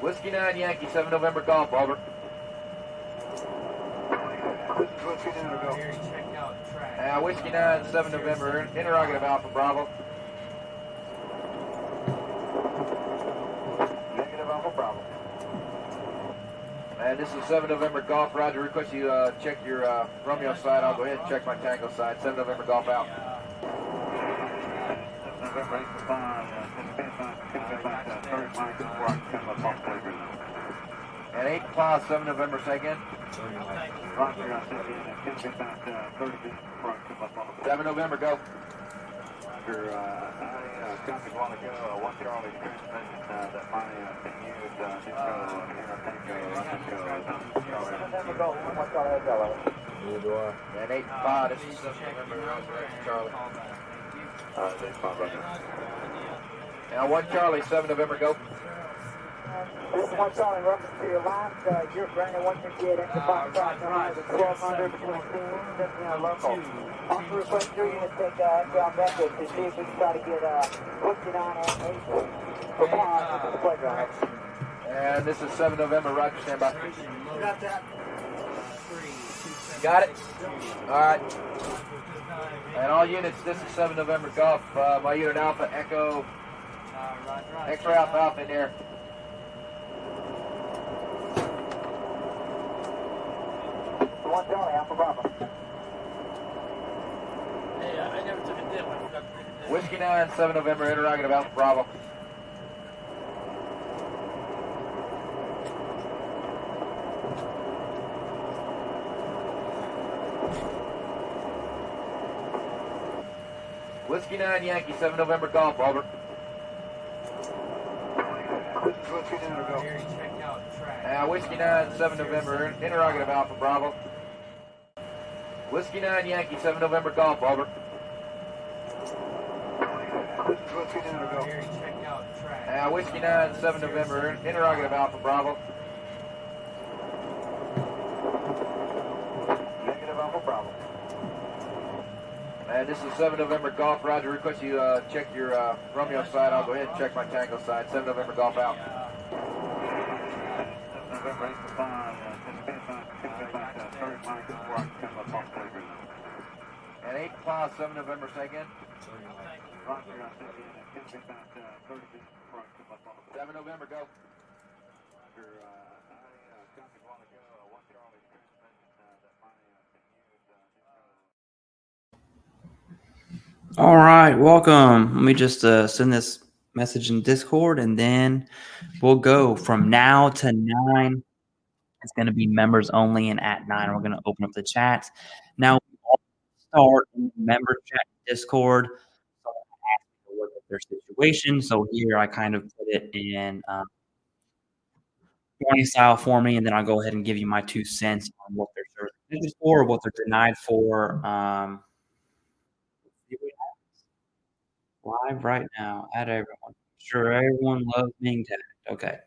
Whiskey 9 Yankee 7 November Golf, over. This is Whiskey 9 Go. Whiskey 9 7 November, interrogative Alpha Bravo. Negative Alpha Bravo. And this is 7 November Golf, Roger. Request you check your Romeo side. I'll go ahead and check my Tango side. 7 November Golf out. November 8 to 5, And 8 5, 7 November, say again. Roger, I said, can get back 30 feet front, come up on the 7 November, go. Roger, I copied a while ago, 1 Charlie transmission that my can use, November Golf, 1 Charlie Hotel. And 8 5, this is 7 November, Charlie. 8 5 right now. Now 1 Charlie, 7 November, go. This is 1 Charlie, reference to your last, you're granted 158 extra 5 tracks, 1200 between teams and local. Also request your unit take FBL method to see if we can try to get Whiskey 9 and 8 for pause at the playground. And this is 7 November, Roger, stand by. Got that. Got it? Alright. And all units, this is 7 November Golf. My unit Alpha, Echo, X-ray Alpha Alpha in there. One Charlie, Alpha Bravo. Hey, I never took a dip. I forgot to take a dip. Whiskey 9, 7 November, interrogative Alpha Bravo. Whiskey 9 Yankee 7 November Golf, over. This is Whiskey 9 Go. Whiskey 9 7 November, interrogative Alpha Bravo. Whiskey 9 Yankee 7 November Golf, over. This is Whiskey 9 Go. Whiskey 9 7 November, interrogative Alpha Bravo. Negative Alpha Bravo. And this is 7 November Golf, Roger. Request you check your Romeo side. I'll go ahead and check my Tango side. 7 November Golf out. November 8 to 5, can get back 30 miles before I can come up on the playground. And 8 5, 7 November, say again. Roger, I said, can get back 30 feet before I come up on the 7 November, go. Roger, I copied a while ago, 1 Charlie transmission that my can use, All right, welcome. Let me just send this message in Discord, and then we'll go from now to 9. It's going to be members only, and at 9, we're going to open up the chat. Now, we'll start in the member chat Discord. So I ask people to look at their situation. So here I kind of put it in warning style for me, and then I'll go ahead and give you my 2 cents on what they're certified for, what they're denied for. Live right now at everyone. Sure, everyone loves being tagged. Okay.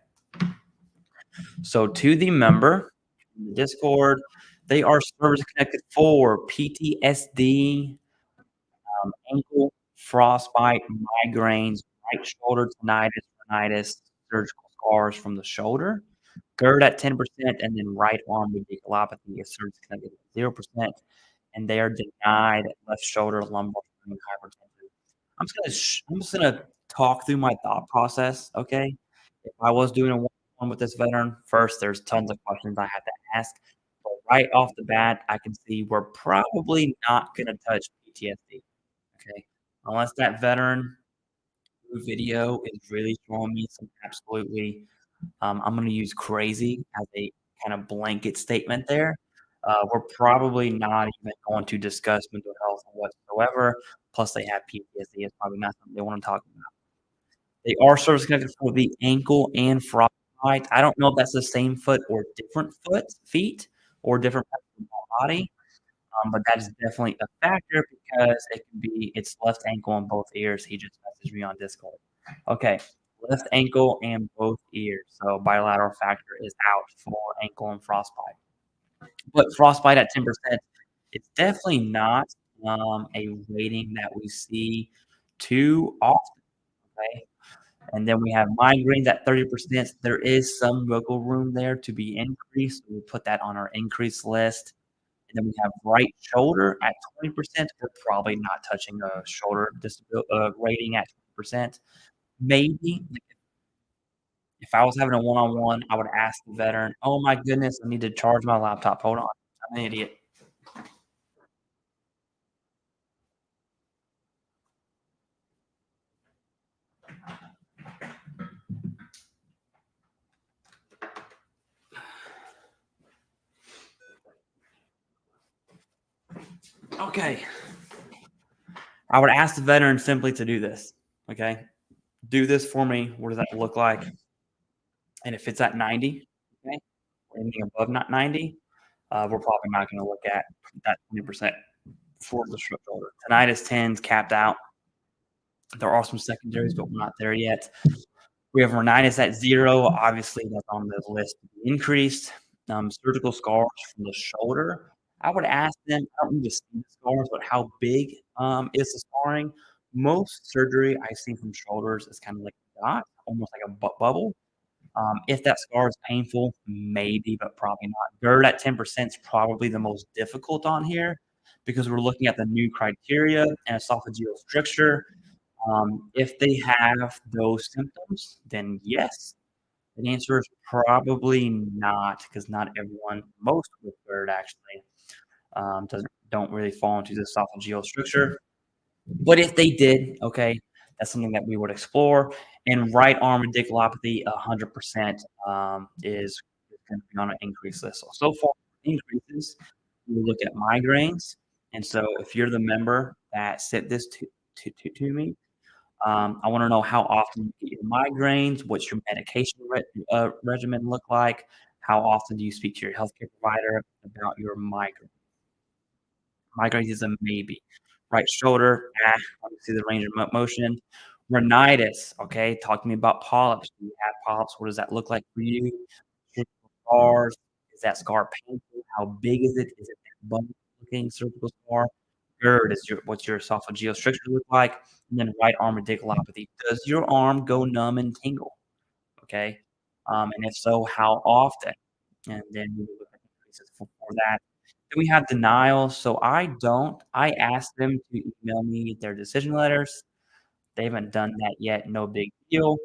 So to the member in the Discord, they are service connected for PTSD, ankle, frostbite, migraines, right shoulder tinnitus, rhinitis, surgical scars from the shoulder, GERD at 10%, and then right arm radiculopathy is service connected at 0%, and they are denied left shoulder lumbar hypertension. I'm just gonna talk through my thought process, okay? If I was doing a one-on-one with this veteran, first, there's tons of questions I have to ask. But right off the bat, I can see we're probably not gonna touch PTSD, okay? Unless that veteran video is really showing me some absolutely, I'm gonna use crazy as a kind of blanket statement there. We're probably not even going to discuss mental health whatsoever. Plus, they have PTSD. It's probably not something they want to talk about. They are service connected for the ankle and frostbite. I don't know if that's the same foot or different feet, or different parts of the body, but that is definitely a factor because it's left ankle and both ears. He just messaged me on Discord. Okay, left ankle and both ears. So bilateral factor is out for ankle and frostbite. But frostbite at 10%, it's definitely not a rating that we see too often, okay? And then we have migraines at 30%. There is some wiggle room there to be increased. We'll put that on our increased list. And then we have right shoulder at 20%. We're probably not touching a shoulder rating at 20%. Maybe if I was having a one-on-one, I would ask the veteran, oh my goodness, I need to charge my laptop. Hold on. I'm an idiot. Okay. I would ask the veteran simply to do this. Okay. Do this for me. What does that look like? And if it's at 90, okay, anything above not 90, we're probably not going to look at that 20% for the shoulder. Tinnitus 10's capped out. There are some secondaries, but we're not there yet. We have rhinitis at 0. Obviously, that's on the list to be increased. Surgical scars from the shoulder. I would ask them, I don't need to see the scars, but how big is the scarring? Most surgery I've seen from shoulders is kind of like a dot, almost like a bubble. If that scar is painful, maybe, but probably not. GERD at 10% is probably the most difficult on here because we're looking at the new criteria and esophageal stricture. If they have those symptoms, then yes. The answer is probably not, because not everyone, most with GERD actually, don't really fall into the esophageal stricture. But if they did, okay, that's something that we would explore. And right arm radiculopathy, 100% is going to be on an increase list. So far, increases, we look at migraines. And so if you're the member that sent this to me, I want to know how often you get your migraines, what's your medication regimen look like, how often do you speak to your healthcare provider about your migraine. Migraines is a maybe. Right shoulder, obviously the range of motion. Rhinitis, okay, talk to me about polyps. Do you have polyps? What does that look like for you? Surgical scars, is that scar painful? How big is it? Is it that bump-looking surgical scar? GERD, what's your esophageal stricture look like? And then right arm radiculopathy. Does your arm go numb and tingle? Okay, and if so, how often? And then we look at increases for that. Then we have denial. So I asked them to email me their decision letters. They haven't done that yet. No big deal.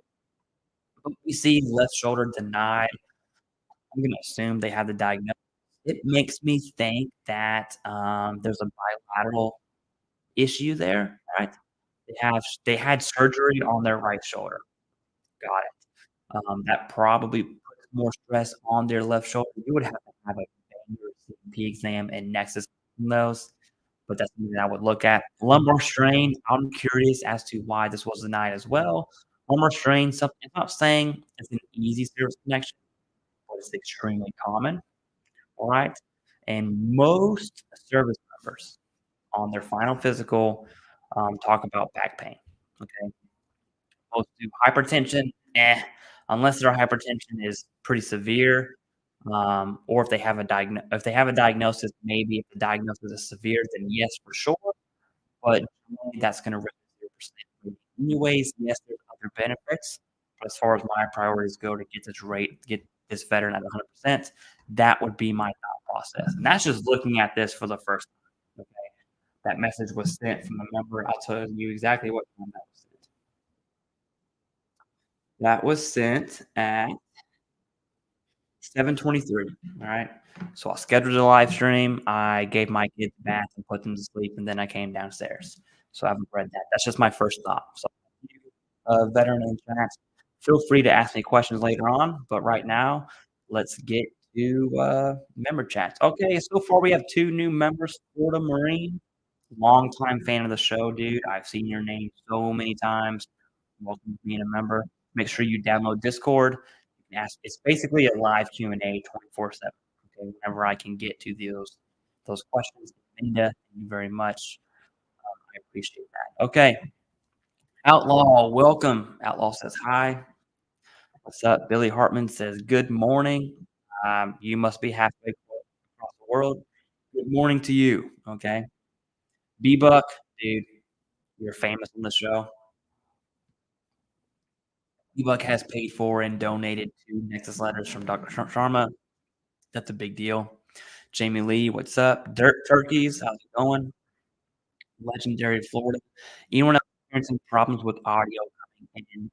But we see left shoulder denied. I'm going to assume they have the diagnosis. It makes me think that there's a bilateral issue there, right? They had surgery on their right shoulder. Got it. That probably puts more stress on their left shoulder. You would have to have a C&P exam and Nexus in those, but that's something that I would look at. Lumbar strain, I'm curious as to why this was denied as well. Lumbar strain, something I'm not saying it's an easy service connection, but it's extremely common. All right. And most service members on their final physical talk about back pain. Okay. Most do hypertension, unless their hypertension is pretty severe, or if they have a diagnosis, maybe if the diagnosis is severe, then yes, for sure. But generally, that's going to raise 0%. Anyways, yes, there's other benefits, but as far as my priorities go to get this veteran at 100%, that would be my thought process. And that's just looking at this for the first time. Okay, that message was sent from the member. I'll tell you exactly what time that was sent. That was sent at 7:23. All right. So I scheduled a live stream. I gave my kids a bath and put them to sleep, and then I came downstairs. So I haven't read that. That's just my first thought. So, veteran in chat, feel free to ask me questions later on. But right now, let's get to member chats. Okay. So far, we have 2 new members. Florida Marine, longtime fan of the show, dude. I've seen your name so many times. Welcome to being a member. Make sure you download Discord. Ask. It's basically a live Q&A 24/7. Okay, whenever I can get to those questions. Linda, thank you very much. I appreciate that. Okay, Outlaw, welcome. Outlaw says hi. What's up? Billy Hartman says good morning. You must be halfway across the world. Good morning to you. Okay, B-Buck, dude, you're famous on the show. ebook has paid for and donated to Nexus letters from Dr. Sharma. That's a big deal. Jamie Lee, what's up? Dirt Turkeys, how's it going? Legendary Florida. Anyone else experiencing problems with audio coming in?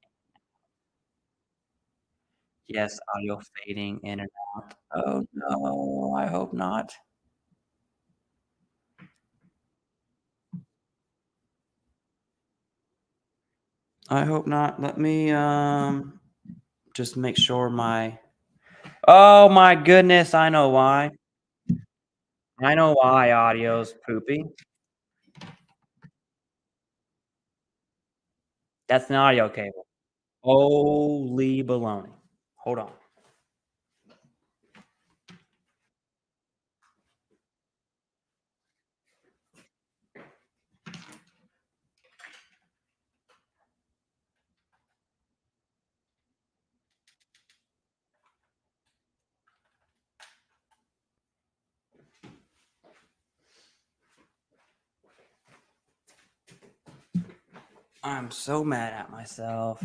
Yes, audio fading in and out. Oh no, I hope not. I hope not. Let me just make sure my Oh my goodness, I know why. I know why audio's poopy. That's an audio cable. Holy baloney. Hold on. I'm so mad at myself.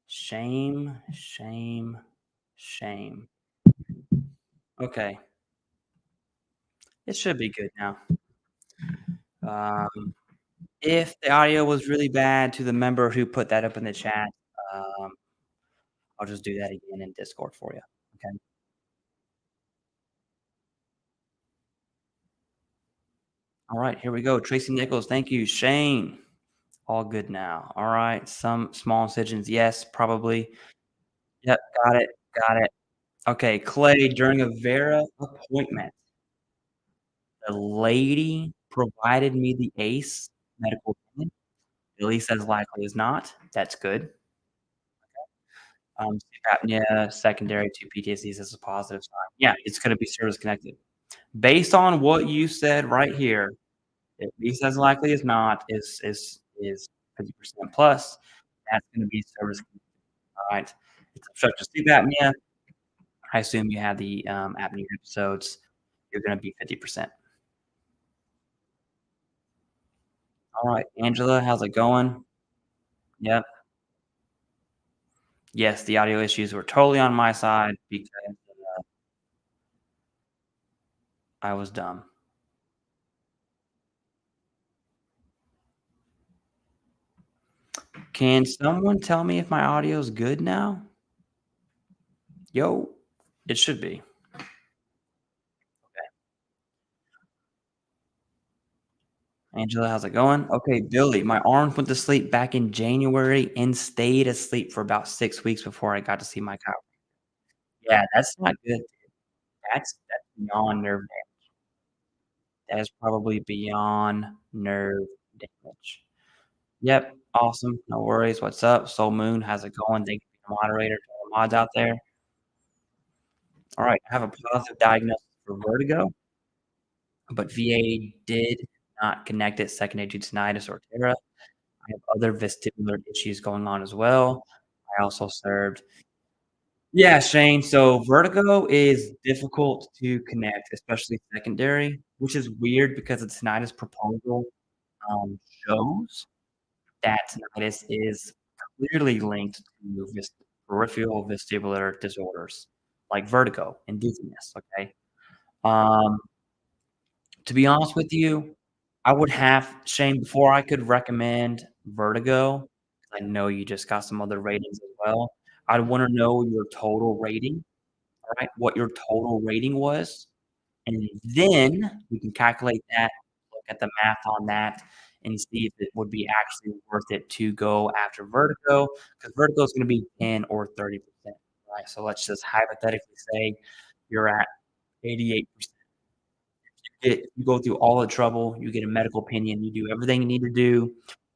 Shame, shame, shame. Okay. It should be good now. If the audio was really bad to the member who put that up in the chat, um, I'll just do that again in Discord for you. Okay. All right, here we go. Tracy Nichols, thank you. Shane, all good now. All right, some small incisions, yes, probably. Yep, got it, got it. Okay, Clay, during a Vera appointment, the lady provided me the ACE medical opinion. Billy says likely is not. That's good. Sleep apnea secondary to PTSD is a positive sign. Yeah, it's going to be service connected. Based on what you said right here, at least as likely as not is 50% plus. That's going to be service connected. All right. It's obstructive sleep apnea. I assume you have the apnea episodes. You're going to be 50%. All right, Angela, how's it going? Yep. Yes, the audio issues were totally on my side because I was dumb. Can someone tell me if my audio is good now? Yo, it should be. Angela, how's it going? Okay, Billy, my arms went to sleep back in January and stayed asleep for about 6 weeks before I got to see my chiropractor. Yeah, that's not good. That's beyond nerve damage. That is probably beyond nerve damage. Yep, awesome. No worries. What's up? Soul Moon, how's it going? Thank you for the moderator, to all the mods out there. All right, I have a positive diagnosis for vertigo, but VA did not connect it secondary to tinnitus or Tara. I have other vestibular issues going on as well. I also served. Yeah, Shane. So vertigo is difficult to connect, especially secondary, which is weird because the tinnitus proposal shows that tinnitus is clearly linked to peripheral vestibular disorders like vertigo and dizziness. Okay. Um, to be honest with you, I would have Shane before I could recommend vertigo. I know you just got some other ratings as well. I'd want to know your total rating, all right? What your total rating was, and then we can calculate that, look at the math on that, and see if it would be actually worth it to go after vertigo, because vertigo is going to be 10 or 30%, right? So let's just hypothetically say you're at 88%. You go through all the trouble, you get a medical opinion, you do everything you need to do,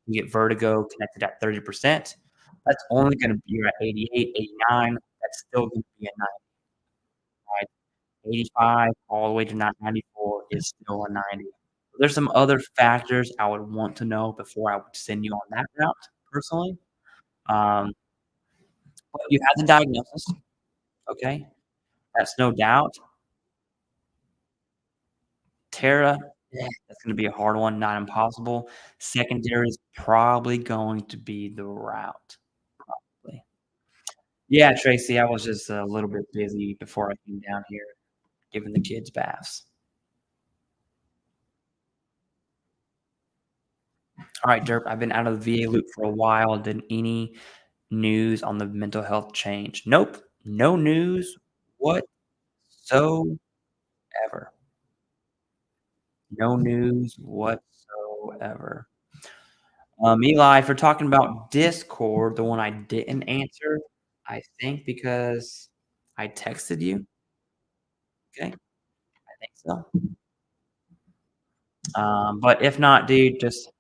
you get vertigo connected at 30%. That's only going to be you're at 88, 89. That's still going to be a 90, right? 85 all the way to 94 is still a 90. There's some other factors I would want to know before I would send you on that route personally. Um, but you have the diagnosis, okay? That's no doubt. Tara, that's going to be a hard one, not impossible. Secondary is probably going to be the route. Yeah, Tracy, I was just a little bit busy before I came down here giving the kids baths. All right, Derp, I've been out of the VA loop for a while. Did any news on the mental health change? Nope. No news whatsoever. No news whatsoever. Eli, if you're talking about Discord, the one I didn't answer, I think because I texted you. Okay, I think so. But if not, dude, just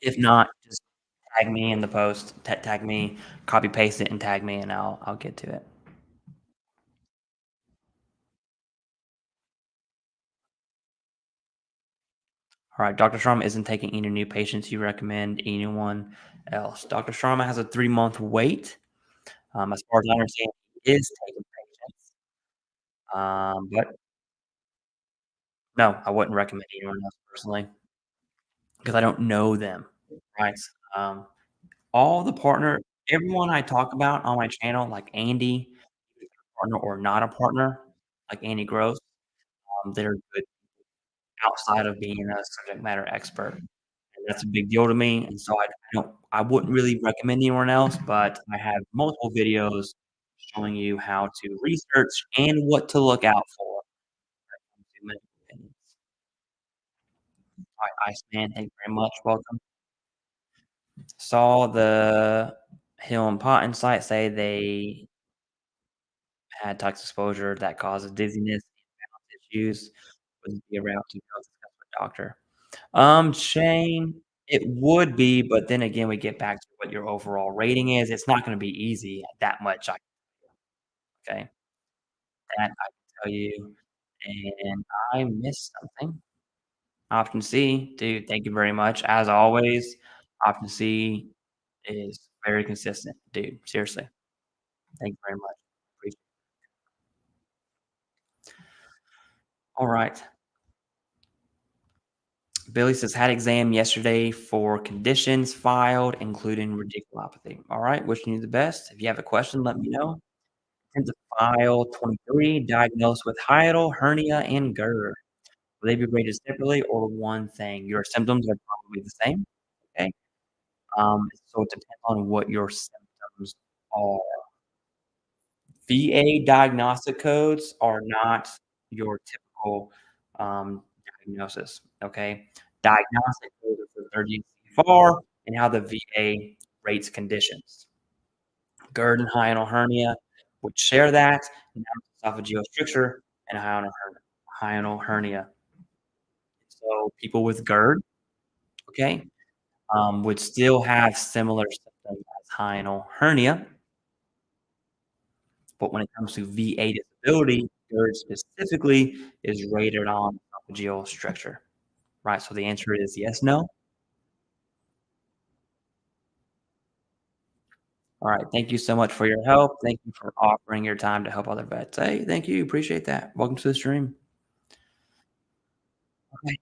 if not, just tag me in the post. Tag me, copy paste it, and tag me, and I'll get to it. All right, Dr. Sharma isn't taking any new patients. You recommend anyone else? Dr. Sharma has a 3-month wait. As far as I understand, he is taking patients. But no, I wouldn't recommend anyone else personally because I don't know them. Right. Um, all the partner, everyone I talk about on my channel, like Andy, partner or not a partner, like Andy Gross, they're good outside of being a subject matter expert. And that's a big deal to me. And so I wouldn't really recommend anyone else, but I have multiple videos showing you how to research and what to look out for when it comes to medical opinions. All right, Iceman, thank you very much. Welcome. Saw the Hill and Pot Insight say they had toxic exposure that causes dizziness and balance issues. Would it be a route to go discuss with a doctor? Shane, it would be, but then again, we get back to what your overall rating is. It's not gonna be easy that much, okay? That I can tell you, and I missed something. Option C, dude, thank you very much. As always, option C is very consistent, dude, seriously. Thank you very much. Appreciate it. Alright. Billy says, "Had exam yesterday for conditions filed, including radiculopathy." Alright, wishing you the best. If you have a question, let me know. Tend to file 23, diagnosed with hiatal hernia and GERD. Will they be rated separately or one thing? Your symptoms are probably the same, okay? So it depends on what your symptoms are. VA diagnostic codes are not your typical, diagnosis, okay? Diagnostic codes are for 30 CFR and how the VA rates conditions. GERD and hiatal hernia would share that, and esophageal stricture and hiatal hernia. So people with GERD, okay, would still have similar symptoms as hiatal hernia, but when it comes to VA disability, GERD specifically is rated on esophageal stricture, right? So the answer is yes, no. All right. Thank you so much for your help. Thank you for offering your time to help other vets. Hey, thank you. Appreciate that. Welcome to the stream. Okay.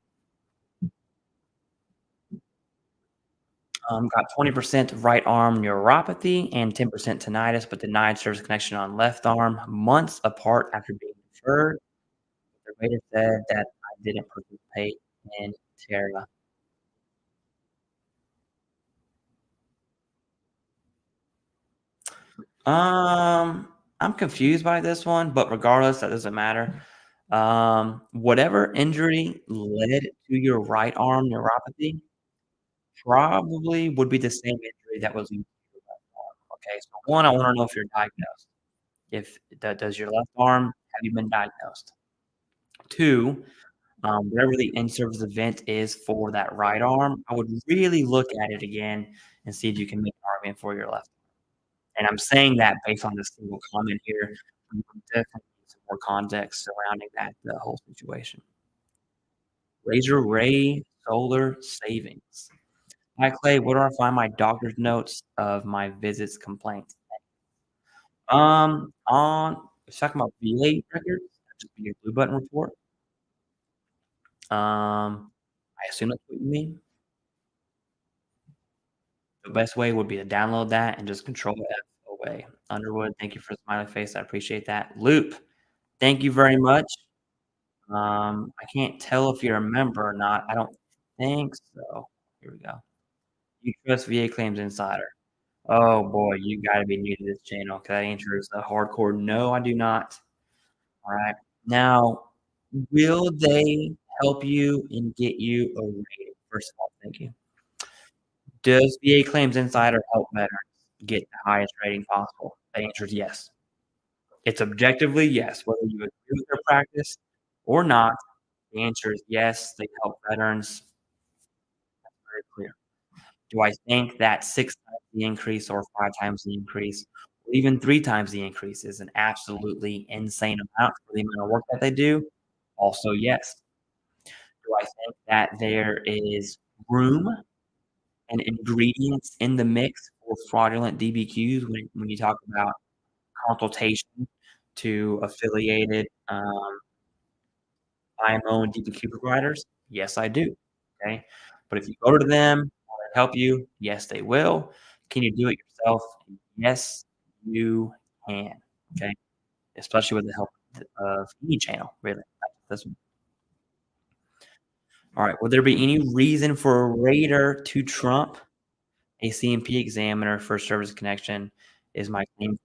Got 20% right arm neuropathy and 10% tinnitus, but denied service connection on left arm months apart after being referred. The rater said that I didn't participate in Terra. I'm confused by this one, but regardless, that doesn't matter. Whatever injury led to your right arm neuropathy probably would be the same injury that was leading to your left arm. Okay, so one, I want to know if you're diagnosed. If does your left arm have you been diagnosed? Two, whatever the in-service event is for that right arm, I would really look at it again and see if you can make an argument for your left. And I'm saying that based on this single comment here. We would definitely need some more context surrounding that the whole situation. Razor Ray Solar Savings. Hi Clay, where do I find my doctor's notes of my visits complaints? On talking about VA records, just be your blue button report. I assume that's what you mean. The best way would be to download that and just Control F away. Underwood, thank you for the smiley face. I appreciate that. Loop, thank you very much. I can't tell if you're a member or not. I don't think so. Here we go. You trust VA Claims Insider. Oh boy, you gotta be new to this channel. That answer is a hardcore no, I do not. All right. Now, will they help you and get you a rating? First of all, thank you. Does VA Claims Insider help veterans get the highest rating possible? The answer is yes. It's objectively yes. Whether you agree with their practice or not, the answer is yes. They help veterans. That's very clear. Do I think that 6 times the increase or 5 times the increase or even 3 times the increase is an absolutely insane amount for the amount of work that they do? Also, yes. Do I think that there is room and ingredients in the mix for fraudulent DBQs when you talk about consultation to affiliated IMO and DBQ providers? Yes, I do. Okay. But if you go to them, will they help you? Yes, they will. Can you do it yourself? Yes, you can. Okay. Especially with the help of any channel, really. This one. All right. Would there be any reason for a rater to trump a C&P examiner for service connection? Is my claim.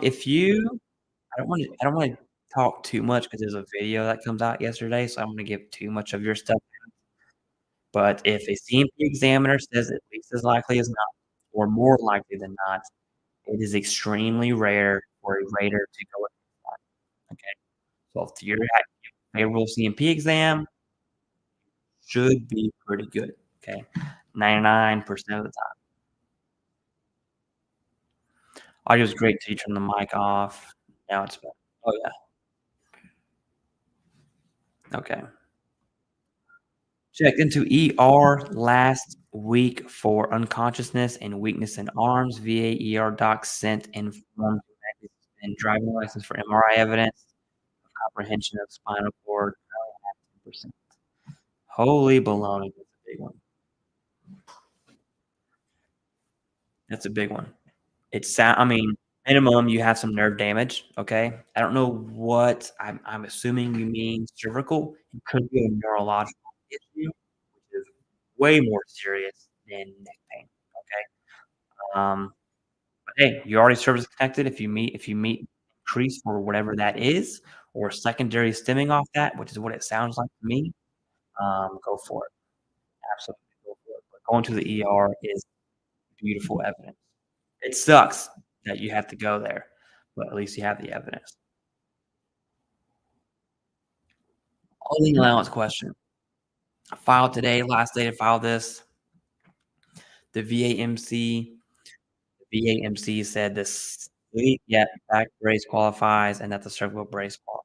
If you, I don't want to talk too much because there's a video that comes out yesterday, so I'm going to give too much of your stuff. But if a C&P examiner says at least as likely as not, or more likely than not, it is extremely rare for a rater to go against that. Okay, so if you're at a favorable C&P exam, should be pretty good. Okay, 99% of the time. Audio's great till you turn the mic off. Now it's better. Oh yeah. Okay. Checked into ER last week for unconsciousness and weakness in arms. VA ER doc sent informed and driving license for MRI evidence. Comprehension of spinal cord. 10%. Holy baloney. That's a big one. That's a big one. I mean, minimum you have some nerve damage. Okay. I don't know what I'm assuming you mean cervical. It could be a neurological issue, which is way more serious than neck pain. Okay. But hey, you already service connected. If you meet increase for whatever that is, or secondary stemming off that, which is what it sounds like to me, go for it. Absolutely go for it. But going to the ER is beautiful evidence. It sucks that you have to go there, but at least you have the evidence. Holding allowance question. I filed today, last day to file this. The VAMC said this back brace qualifies and that the cervical brace qualifies.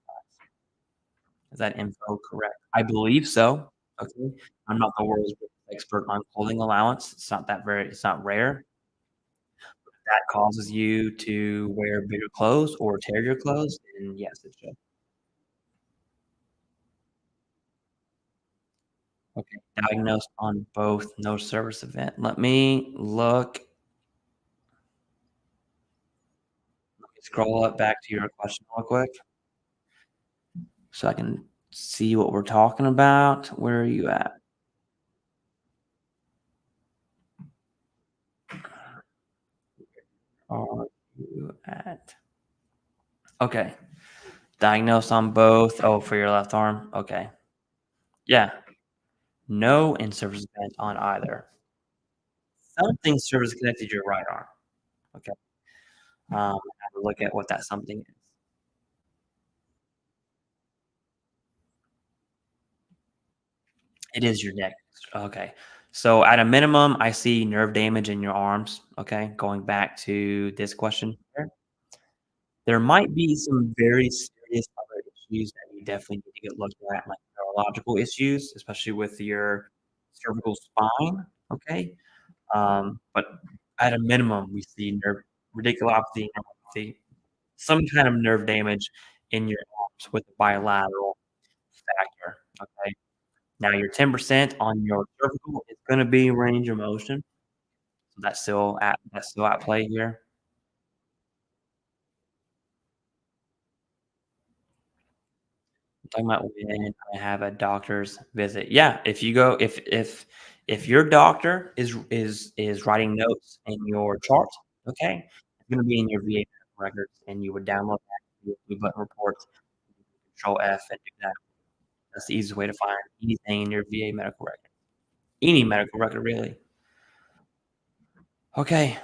Is that info correct? I believe so. Okay. I'm not the world's expert on clothing allowance. It's not rare. If that causes you to wear bigger clothes or tear your clothes, then yes, it should. Okay. Diagnosed on both, no service event. Let me scroll up back to your question real quick so I can see what we're talking about. Where are you at? Are you at? Okay. Diagnosed on both. Oh, for your left arm. Okay. Yeah. No in-service event on either. Something service connected your right arm. Okay. I have to look at what that something is. It is your neck. Okay. So at a minimum, I see nerve damage in your arms. Okay. Going back to this question here. There might be some very serious other issues that you definitely need to get looked at, like neurological issues, especially with your cervical spine. Okay. But at a minimum, we see radiculopathy, neuropathy, some kind of nerve damage in your arms with a bilateral factor. Okay. Now your 10% on your cervical is gonna be range of motion. So that's still at play here. I'm talking about when I have a doctor's visit. Yeah, if you go if your doctor is writing notes in your chart, okay, it's gonna be in your VA records, and you would download that to your Blue Button reports, Control F, and do that. That's the easiest way to find anything in your VA medical record. Any medical record, really. Okay,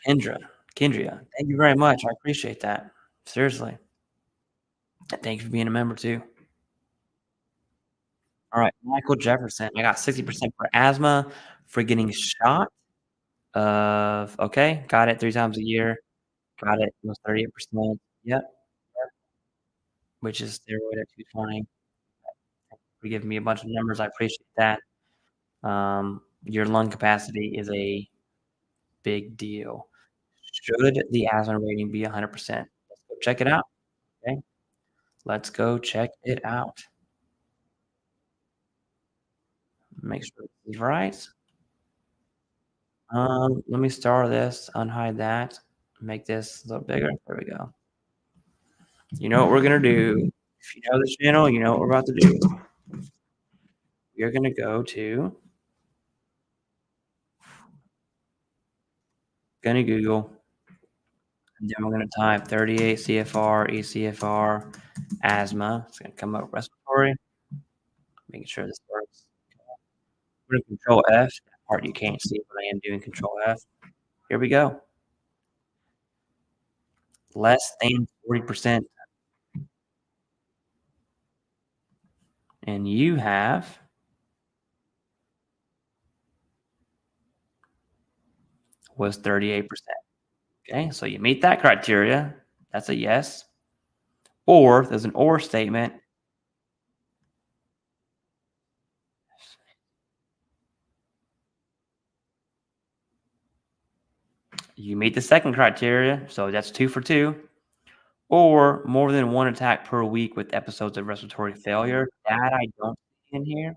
Kendra, Kendria, thank you very much. I appreciate that. Seriously. And thank you for being a member too. All right, Michael Jefferson. I got 60% for asthma, for getting shot of okay, got it 3 times a year. Got it, was 38%. Yep, yep, which is steroid at 220. For giving me a bunch of numbers, I appreciate that. Your lung capacity is a big deal. Should the asthma rating be 100%? Let's go check it out, okay? Let's go check it out. Make sure it's right. Let me star this, unhide that, make this a little bigger. There we go. You know what we're gonna do. If you know this channel, you know what we're about to do. You're gonna go to Google, and then we're gonna type 38 CFR, ECFR, asthma. It's gonna come up respiratory. Making sure this works. We're gonna Control F. That part you can't see, but I am doing Control F. Here we go. Less than 40%. And you have was 38%. Okay, so you meet that criteria. That's a yes. Or there's an or statement. You meet the second criteria, so that's 2 for 2. Or more than one attack per week with episodes of respiratory failure. That I don't see in here.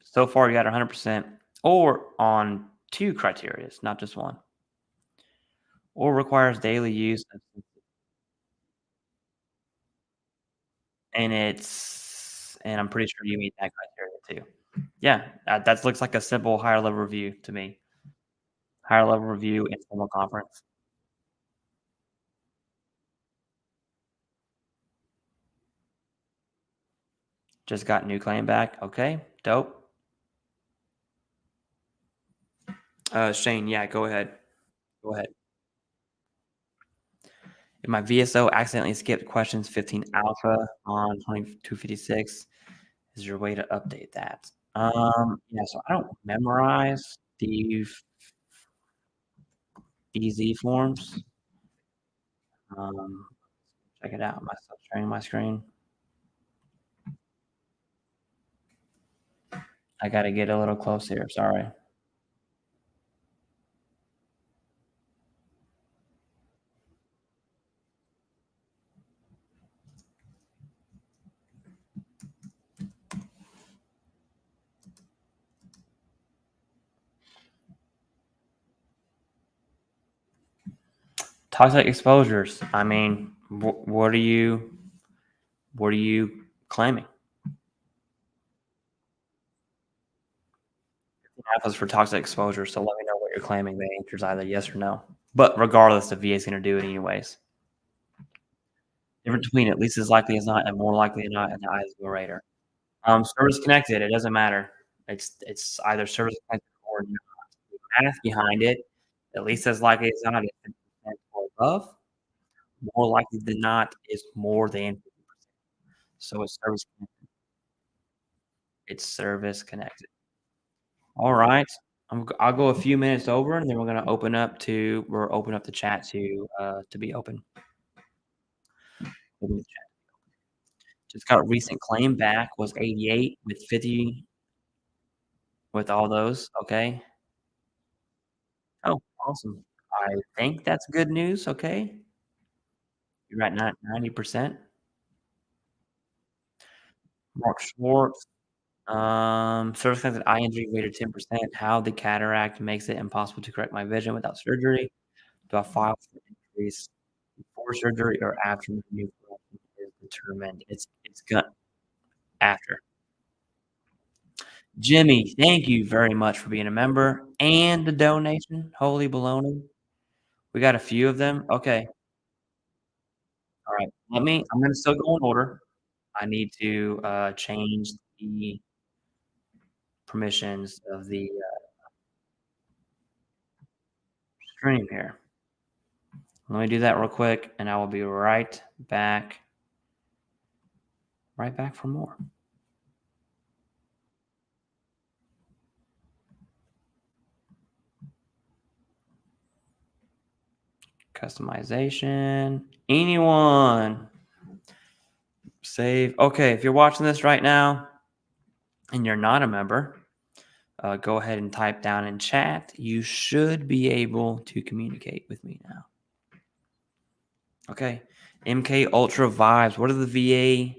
So far, you got 100%. Or on 2 criteria, not just 1. Or requires daily use. And I'm pretty sure you meet that criteria too. Yeah, that looks like a simple higher level review to me. Higher level review and formal conference. Just got new claim back. Okay, dope. Shane, yeah, go ahead. Go ahead. If my VSO accidentally skipped questions 15 alpha on 2256, is there a way to update that? Yeah, so I don't memorize the BZ forms. Check it out. Am I still sharing my screen? I got to get a little close here. Sorry. Toxic exposures. I mean, what are you claiming? Alphas for toxic exposure. So let me know what you're claiming. The answer is either yes or no. But regardless, the VA is going to do it anyways. Difference between at least as likely as not and more likely than not, and the eyes rater. Service connected. It doesn't matter. It's either service connected or not. The math behind it, at least as likely as not, is 50% or above. More likely than not is more than 50%. So it's service connected. It's service connected. All right. I'll go a few minutes over, and then we're gonna open up the chat to be open. Open the chat. Just got a recent claim back, was 88 with 50 with all those. Okay. Oh, awesome. I think that's good news. Okay. You're at 90%. Mark Schwartz. Service connected eye injury rated 10%. How the cataract makes it impossible to correct my vision without surgery. Do I file for increase before surgery or after the new correction is determined? It's good after. Jimmy, thank you very much for being a member and the donation. Holy baloney. We got a few of them. Okay. All right. I'm gonna still go in order. I need to change the permissions of the stream here. Let me do that real quick, and I will be right back for more. Customization. Anyone? Save. Okay, if you're watching this right now and you're not a member, go ahead and type down in chat. You should be able to communicate with me now. Okay. MK Ultra Vibes. What are the VA?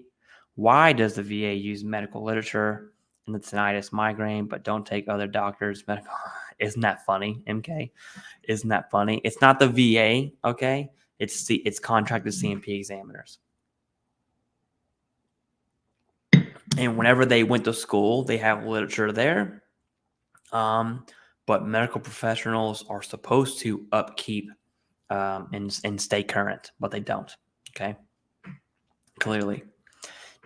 Why does the VA use medical literature in the tinnitus migraine, but don't take other doctors' medical? Isn't that funny, MK? Isn't that funny? It's not the VA, okay? It's contracted C&P examiners. And whenever they went to school, they have literature there. But medical professionals are supposed to upkeep and stay current, but they don't. Okay. Clearly.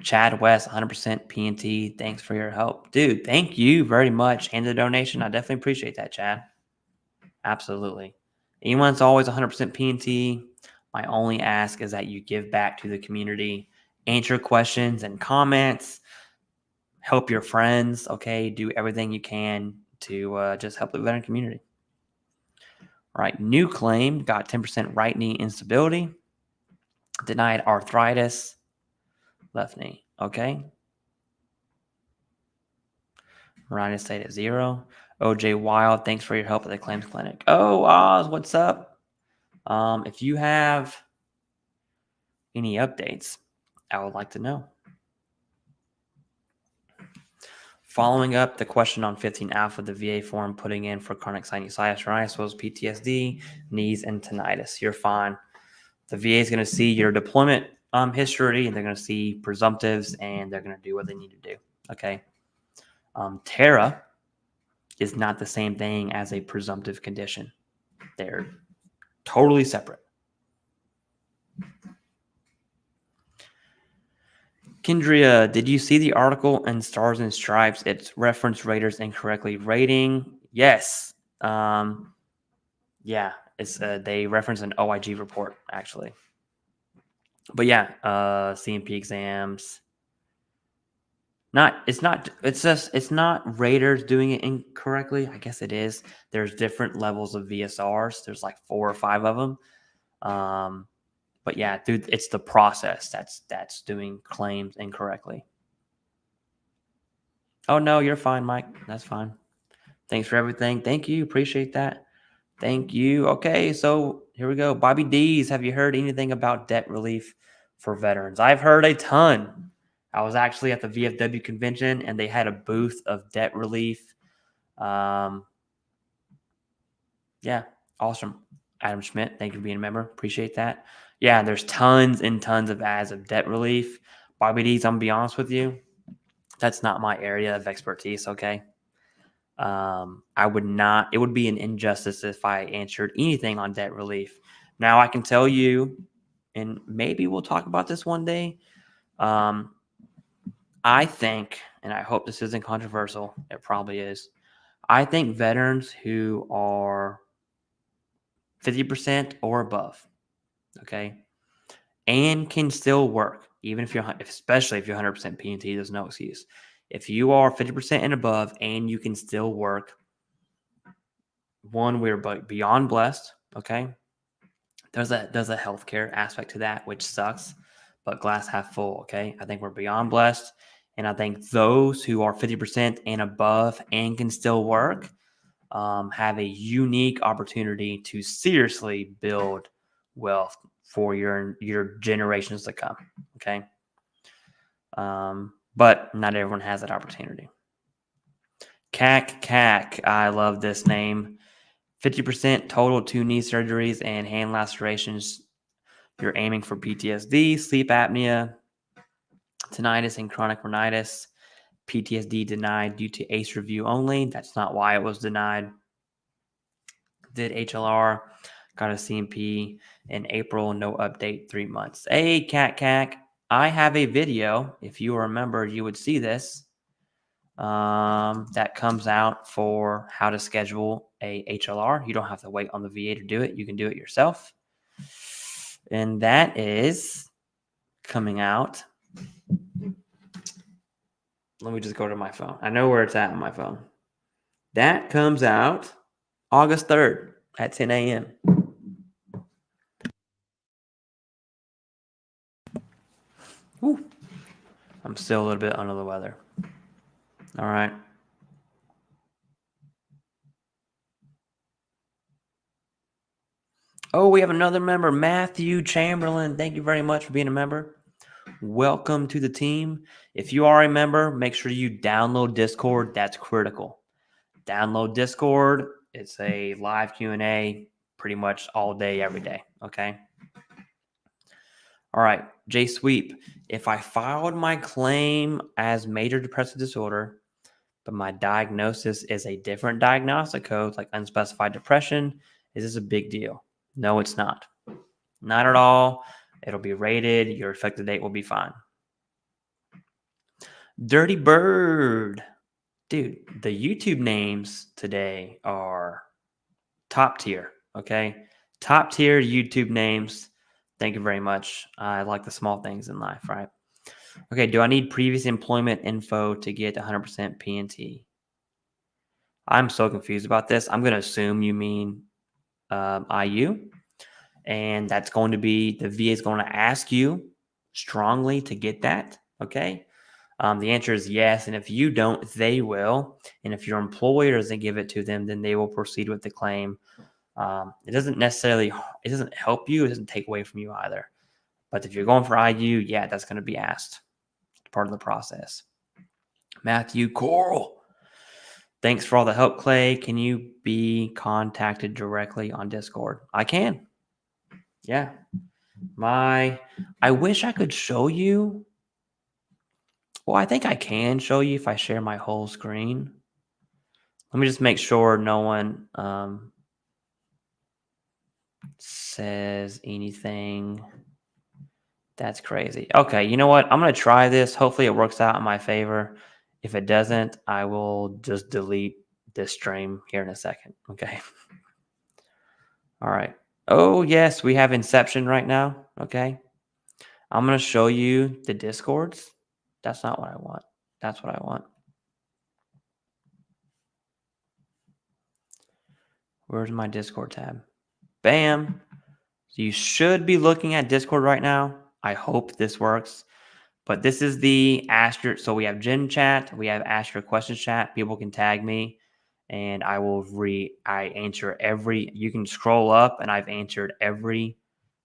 Chad West, 100% P&T. Thanks for your help. Dude, thank you very much. And the donation. I definitely appreciate that, Chad. Absolutely. Anyone's always 100% P&T. My only ask is that you give back to the community, answer questions and comments, help your friends, okay? Do everything you can to just help the veteran community. All right, new claim, got 10% right knee instability, denied arthritis, left knee, okay? Rhino stayed at 0. OJ Wild, thanks for your help at the claims clinic. Oh, Oz, what's up? If you have any updates, I would like to know. Following up the question on 15 alpha, the VA form putting in for chronic sinusitis, was PTSD, knees, and tinnitus. You're fine. The VA is going to see your deployment history, and they're going to see presumptives, and they're going to do what they need to do. Okay. Terra is not the same thing as a presumptive condition. They're totally separate. Kendria, did you see the article in Stars and Stripes? It's referenced raters incorrectly. Rating, yes. Yeah, it's they reference an OIG report actually. But yeah, C&P exams. It's not raters doing it incorrectly. I guess it is. There's different levels of VSRs. There's like 4 or 5 of them. But yeah, dude, it's the process that's doing claims incorrectly. Oh no, you're fine, Mike. That's fine. Thanks for everything. Thank you. Appreciate that. Thank you. Okay, so here we go. Bobby D's, have you heard anything about debt relief for veterans? I've heard a ton. I was actually at the VFW convention and they had a booth of debt relief. Yeah, awesome. Adam Schmidt, thank you for being a member. Appreciate that. Yeah, there's tons and tons of ads of debt relief. Bobby D's, I'm going to be honest with you. That's not my area of expertise, okay? I would not, it would be an injustice if I answered anything on debt relief. Now I can tell you, and maybe we'll talk about this one day. I think, and I hope this isn't controversial, it probably is. I think veterans who are 50% or above, okay, and can still work, even if especially if you're 100% P&T, there's no excuse. If you are 50% and above and you can still work, one, we're beyond blessed, okay? There's a healthcare aspect to that, which sucks, but glass half full, okay? I think we're beyond blessed, and I think those who are 50% and above and can still work have a unique opportunity to seriously build wealth for your generations to come. Okay. But not everyone has that opportunity. CAC. I love this name. 50% total 2 knee surgeries and hand lacerations. You're aiming for PTSD, sleep apnea, tinnitus, and chronic rhinitis. PTSD denied due to ACE review only. That's not why it was denied. Did HLR, got a C&P in April, no update, 3 months. Hey, CAC. I have a video. If you remember, you would see this. That comes out for how to schedule a HLR. You don't have to wait on the VA to do it. You can do it yourself. And that is coming out. Let me just go to my phone. I know where it's at on my phone. That comes out August 3rd at 10 a.m. Ooh. I'm still a little bit under the weather. All right. Oh, we have another member, Matthew Chamberlain. Thank you very much for being a member. Welcome to the team. If you are a member, make sure you download Discord. That's critical. Download Discord. It's a live Q&A pretty much all day, every day. Okay. All right. J Sweep. If I filed my claim as major depressive disorder, but my diagnosis is a different diagnostic code, like unspecified depression, is this a big deal? No, it's not. Not at all. It'll be rated. Your effective date will be fine. Dirty Bird. Dude, the YouTube names today are top tier, okay? Top tier YouTube names. Thank you very much. I like the small things in life, right? Okay, do I need previous employment info to get 100% P&T? I'm so confused about this. I'm going to assume you mean IU. And that's going to be, the VA is going to ask you strongly to get that, okay? The answer is yes. And if you don't, they will. And if your employer doesn't give it to them, then they will proceed with the claim. It doesn't help you. It doesn't take away from you either. But if you're going for IU, yeah, that's going to be asked. It's part of the process. Matthew Coral. Thanks for all the help, Clay. Can you be contacted directly on Discord? I can. Yeah. I wish I could show you. Well, I think I can show you if I share my whole screen. Let me just make sure no one says anything. That's crazy. Okay, you know what? I'm going to try this. Hopefully it works out in my favor. If it doesn't, I will just delete this stream here in a second. Okay. All right. Oh, yes, we have Inception right now. Okay. I'm going to show you the Discords. That's not what I want. That's what I want. Where's my Discord tab? Bam. So you should be looking at Discord right now. I hope this works. But this is the Ask Your. So we have Gen Chat. We have Ask Your Questions chat. People can tag me. And I answer every. You can scroll up and I've answered every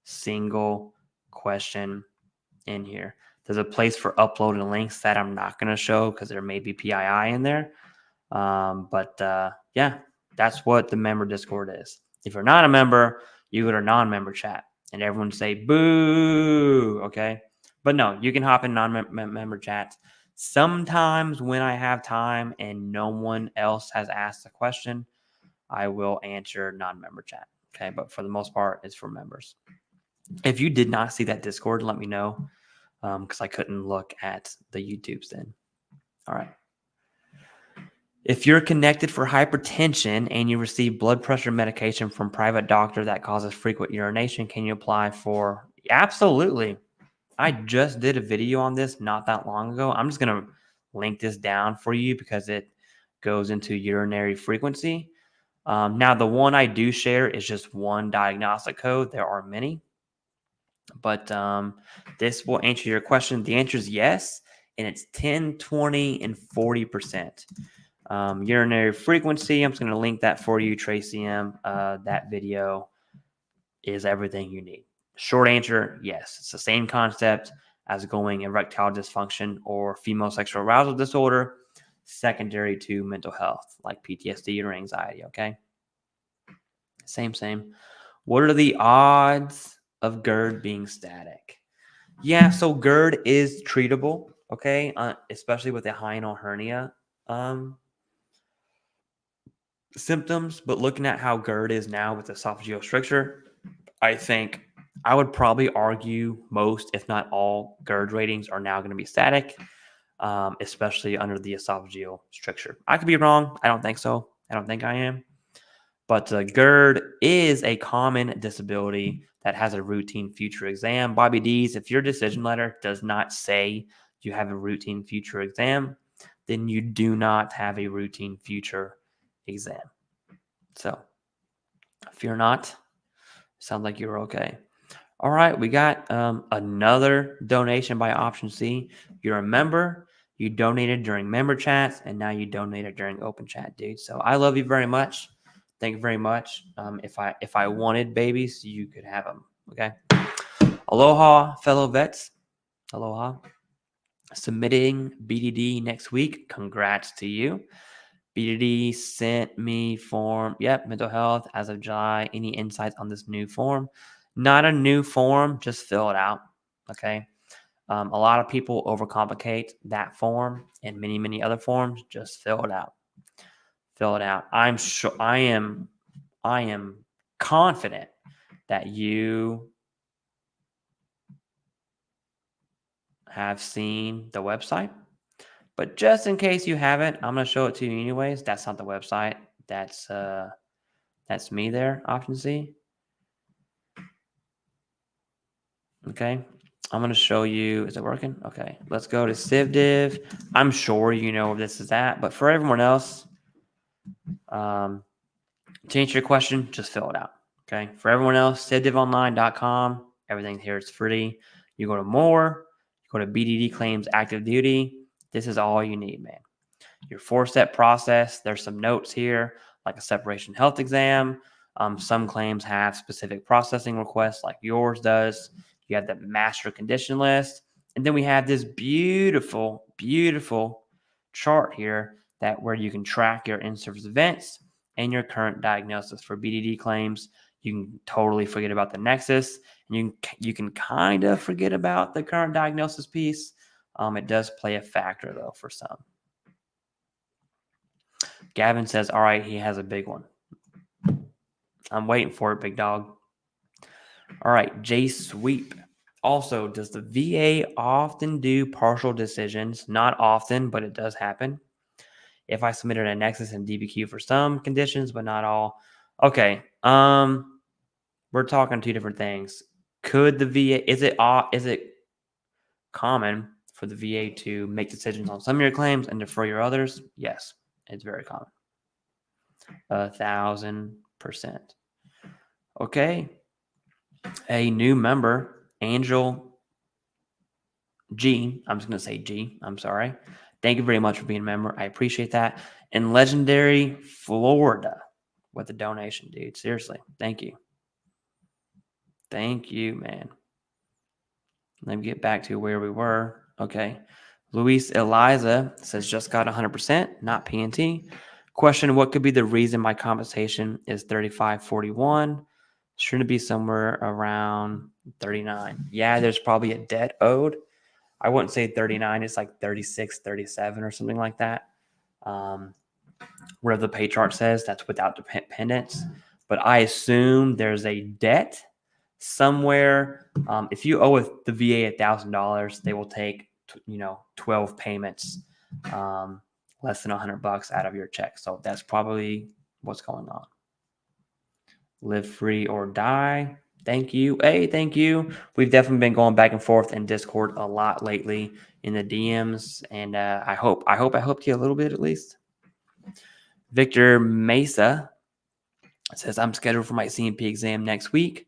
single question in here. There's a place for uploading links that I'm not going to show because there may be PII in there. Yeah, that's what the member Discord is. If you're not a member, you go to non-member chat and everyone say boo. Okay. But no, you can hop in non-member chats. Sometimes when I have time and no one else has asked a question, I will answer non-member chat. Okay. But for the most part, it's for members. If you did not see that Discord, let me know. Because I couldn't look at the YouTubes then. All right. If you're connected for hypertension and you receive blood pressure medication from private doctor that causes frequent urination, can you apply for? Absolutely. I just did a video on this not that long ago. I'm just going to link this down for you because it goes into urinary frequency. Now, the one I do share is just one diagnostic code. There are many. But this will answer your question. The answer is yes, and it's 10, 20, and 40%. Urinary frequency, I'm just going to link that for you, Tracy M. That video is everything you need. Short answer, yes. It's the same concept as going erectile dysfunction or female sexual arousal disorder, secondary to mental health, like PTSD or anxiety, okay? Same. What are the odds of GERD being static? Yeah, so GERD is treatable, okay? Especially with a hyoidal hernia symptoms. But looking at how GERD is now with esophageal stricture, I think I would probably argue most, if not all, GERD ratings are now going to be static, especially under the esophageal stricture. I could be wrong. I don't think so. I don't think I am. But GERD is a common disability that has a routine future exam. Bobby D's, if your decision letter does not say you have a routine future exam, then you do not have a routine future exam. So if you're not, sounds like you're okay. All right, we got another donation by option C. You're a member. You donated during member chats, and now you donated during open chat, dude. So I love you very much. Thank you very much. If I wanted babies, you could have them. Okay. Aloha, fellow vets. Aloha. Submitting BDD next week. Congrats to you. BDD sent me form. Yep, mental health as of July. Any insights on this new form? Not a new form. Just fill it out. Okay. A lot of people overcomplicate that form and many other forms. Just fill it out. Fill it out. I'm sure. I am confident that you have seen the website. But just in case you haven't, I'm going to show it to you anyways. That's not the website. That's me there, option C. Okay. I'm going to show you. Is it working? Okay. Let's go to CivDiv. I'm sure you know where this is at, but for everyone else, to answer your question, just fill it out. Okay. For everyone else, CivDivOnline.com. Everything here is free. You go to more, you go to BDD claims active duty. This is all you need, man. Your 4-step process. There's some notes here, like a separation health exam. Some claims have specific processing requests, like yours does. You have the master condition list. And then we have this beautiful chart here where you can track your in-service events and your current diagnosis. For BDD claims, you can totally forget about the Nexus. And you can kind of forget about the current diagnosis piece. It does play a factor, though, for some. Gavin says, all right, he has a big one. I'm waiting for it, big dog. All right, J Sweep. Also, does the VA often do partial decisions? Not often, but it does happen. If I submitted a Nexus and DBQ for some conditions, but not all. Okay, we're talking two different things. Could the VA, is it common for the VA to make decisions on some of your claims and defer your others? Yes, it's very common. 1,000%. Okay. A new member, Angel G. I'm just going to say G. I'm sorry. Thank you very much for being a member. I appreciate that. And Legendary Florida with the donation, dude. Seriously. Thank you. Thank you, man. Let me get back to where we were. Okay. Luis Eliza says just got 100%, not PNT. Question, what could be the reason my compensation is 35.41? Shouldn't it be somewhere around 39? Yeah, there's probably a debt owed. I wouldn't say 39. It's like 36, 37 or something like that. Where the pay chart says that's without dependents. But I assume there's a debt somewhere. If you owe the VA $1,000, they will take 12 payments, less than $100 out of your check. So that's probably what's going on. Live free or die. Thank you. Hey, thank you. We've definitely been going back and forth in Discord a lot lately in the DMs, and I hope I helped you a little bit at least. Victor Mesa says, I'm scheduled for my C&P exam next week.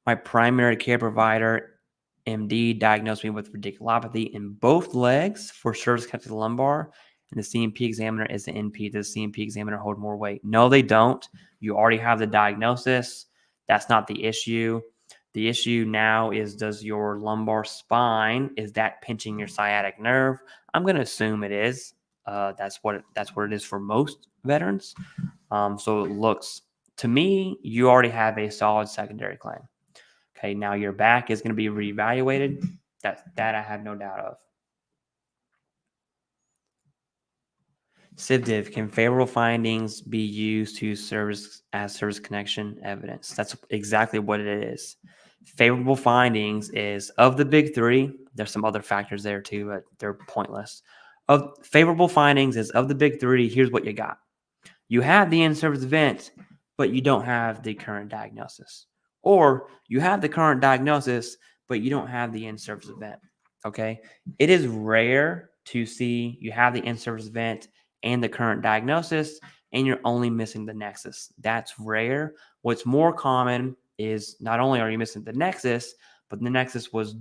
My primary care provider, MD, diagnosed me with radiculopathy in both legs for service-connected lumbar, and the C&P examiner is the NP. Does the C&P examiner hold more weight? No, they don't. You already have the diagnosis. That's not the issue. The issue now is, does your lumbar spine, is that pinching your sciatic nerve? I'm going to assume it is. That's what it is for most veterans. So it looks, to me, you already have a solid secondary claim. Okay, now your back is going to be reevaluated. That I have no doubt of. CivDiv, can favorable findings be used to serve as service connection evidence? That's exactly what it is. Favorable findings is, of the big three, there's some other factors there too, but they're pointless. Of favorable findings is, of the big three, here's what you got. You have the in-service event, but you don't have the current diagnosis. Or you have the current diagnosis, but you don't have the in-service event. Okay? It is rare to see you have the in-service event and the current diagnosis, and you're only missing the Nexus. That's rare. What's more common is, not only are you missing the Nexus, but the Nexus was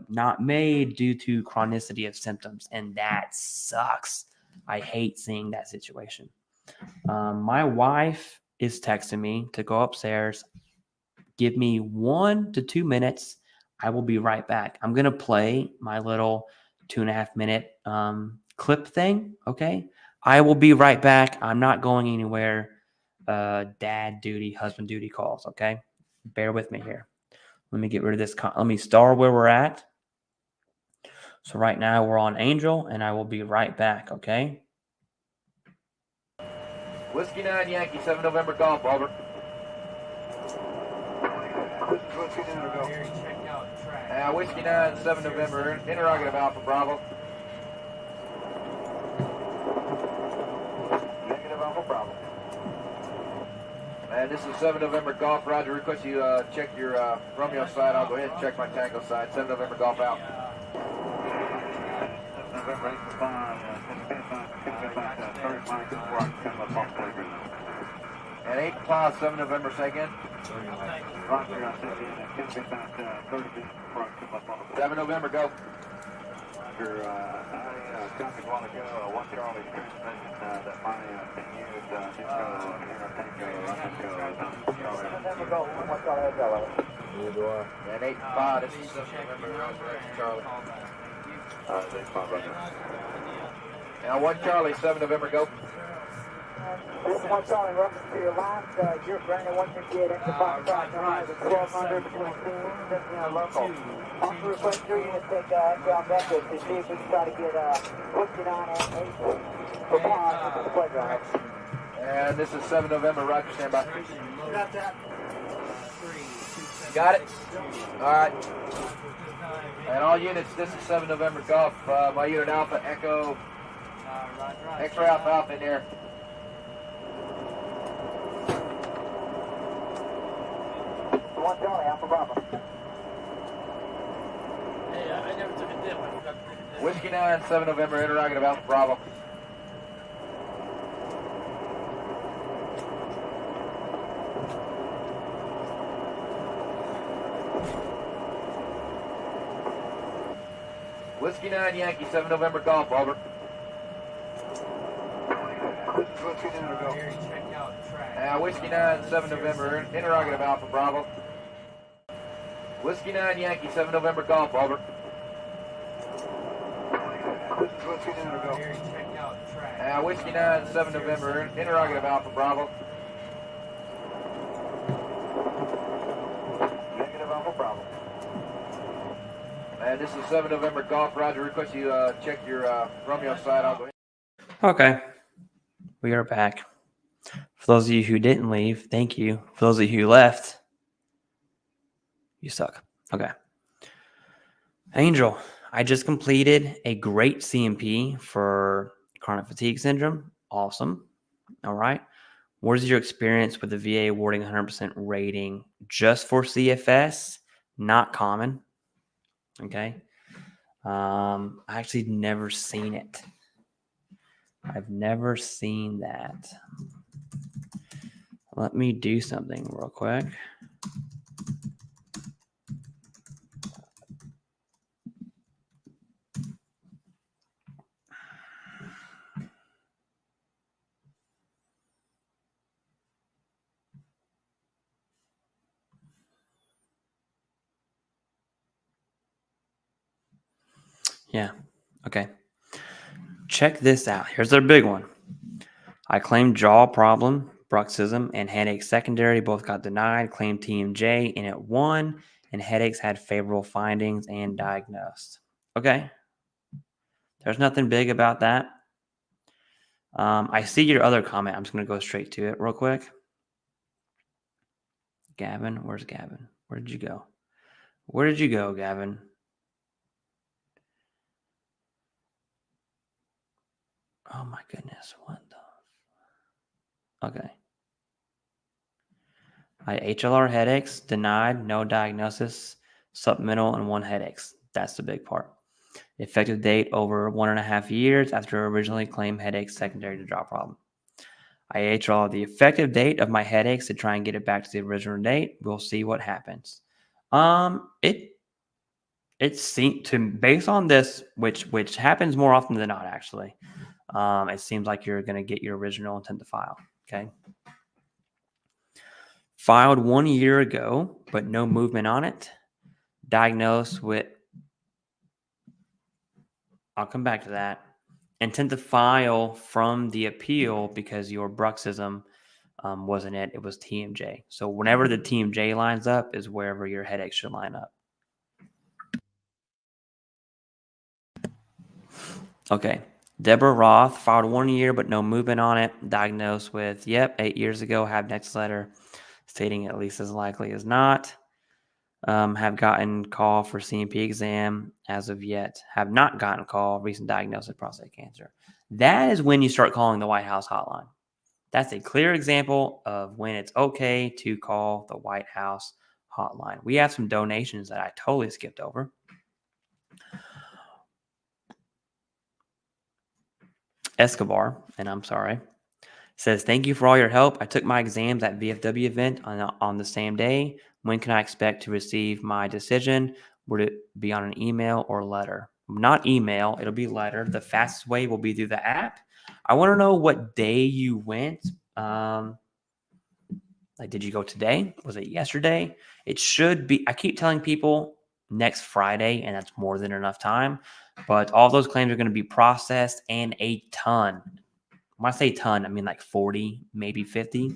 not made due to chronicity of symptoms, and that sucks. I hate seeing that situation. My wife is texting me to go upstairs. Give me 1 to 2 minutes. I will be right back. I'm going to play my little 2.5 minute clip thing. Okay. I will be right back. I'm not going anywhere. Dad duty, husband duty calls. Okay. Bear with me here. Let me get rid of this. Let me start where we're at. So right now we're on Angel, and I will be right back. Okay. Whiskey 9 Yankee 7 November Golf, over. This is Whiskey 9 to go. Whiskey 9 7 November, interrogative Alpha Bravo. Negative Alpha Bravo. And this is 7 November Golf. Roger, request you check your Romeo side. I'll go ahead and check my Tango side. 7 November Golf out. November 8 to 5. And 8 5, 7 November, say again. Roger, I sent you in 30 feet before I come up on the 7 November, go. Roger, I copied a while ago, 1 Charlie transmission that my team used, November Golf, 1 Charlie Hotel. And 8 5, this is 7 November, Roger, Charlie. 8 5, Roger. Now 1 Charlie, 7 November, go. This is 1 Charlie, in reference to your last, you're granted 158 extra 5 tracks on highway 1200 between Teams and local. Also request your unit take outbound records to see if we can try to get Whiskey 9 and 8 for pause with the playground. And this is 7 November, Roger, stand by. Got that. Got it? All right. And all units, this is 7 November Golf. My unit Alpha, Echo, X-ray Alpha, Alpha in there. One Charlie, Alpha Bravo. Hey, I never took a dip. I forgot to take a dip. Whiskey 9, 7 November, interrogative Alpha Bravo. Whiskey 9 Yankee 7 November Golf, over. This is Whiskey 9 to go. Whiskey 9 7 November, interrogative Alpha Bravo. Whiskey 9 Yankee 7 November Golf, over. This is Whiskey 9 to go. Whiskey 9 7 November, interrogative Alpha Bravo. Negative Alpha Bravo. And this is 7 November Golf. Roger, request you check your Romeo side. I'll go ahead. Okay. We are back. For those of you who didn't leave, thank you. For those of you who left, you suck. Okay. Angel, I just completed a great C&P for chronic fatigue syndrome. Awesome. All right. What is your experience with the VA awarding 100% rating just for CFS? Not common. Okay. I actually never seen it. I've never seen that. Let me do something real quick. Yeah. Okay. Check this out. Here's their big one. I claimed jaw problem, bruxism, and headache secondary. Both got denied. Claimed TMJ, and it won. And headaches had favorable findings and diagnosed. Okay. There's nothing big about that. I see your other comment. I'm just going to go straight to it real quick. Gavin, where's Gavin? Where did you go? Where did you go, Gavin? Oh my goodness. What the? Okay. I had HLR headaches, denied, no diagnosis, supplemental, and 1 headaches. That's the big part. Effective date over 1.5 years after originally claimed headaches secondary to jaw problem. I HLR the effective date of my headaches to try and get it back to the original date. We'll see what happens. It seems to, based on this, which happens more often than not, actually. It seems like you're going to get your original intent to file. Okay. Filed 1 year ago, but no movement on it. Diagnosed with, I'll come back to that. Intent to file from the appeal because your bruxism wasn't it. It was TMJ. So whenever the TMJ lines up is wherever your headache should line up. Okay. Deborah Roth filed 1 year, but no movement on it. Diagnosed with, 8 years ago, have next letter stating at least as likely as not. Have gotten call for C&P exam as of yet. Have not gotten call, recent diagnosis of prostate cancer. That is when you start calling the White House hotline. That's a clear example of when it's okay to call the White House hotline. We have some donations that I totally skipped over. Escobar, and I'm sorry, says, thank you for all your help. I took my exams at VFW event on the same day. When can I expect to receive my decision? Would it be on an email or letter? Not email, it'll be letter. The fastest way will be through the app. I want to know what day you went. Like, did you go today? Was it yesterday? It should be. I keep telling people next Friday, and that's more than enough time. But all those claims are going to be processed, and a ton. When I say ton, I mean like 40, maybe 50.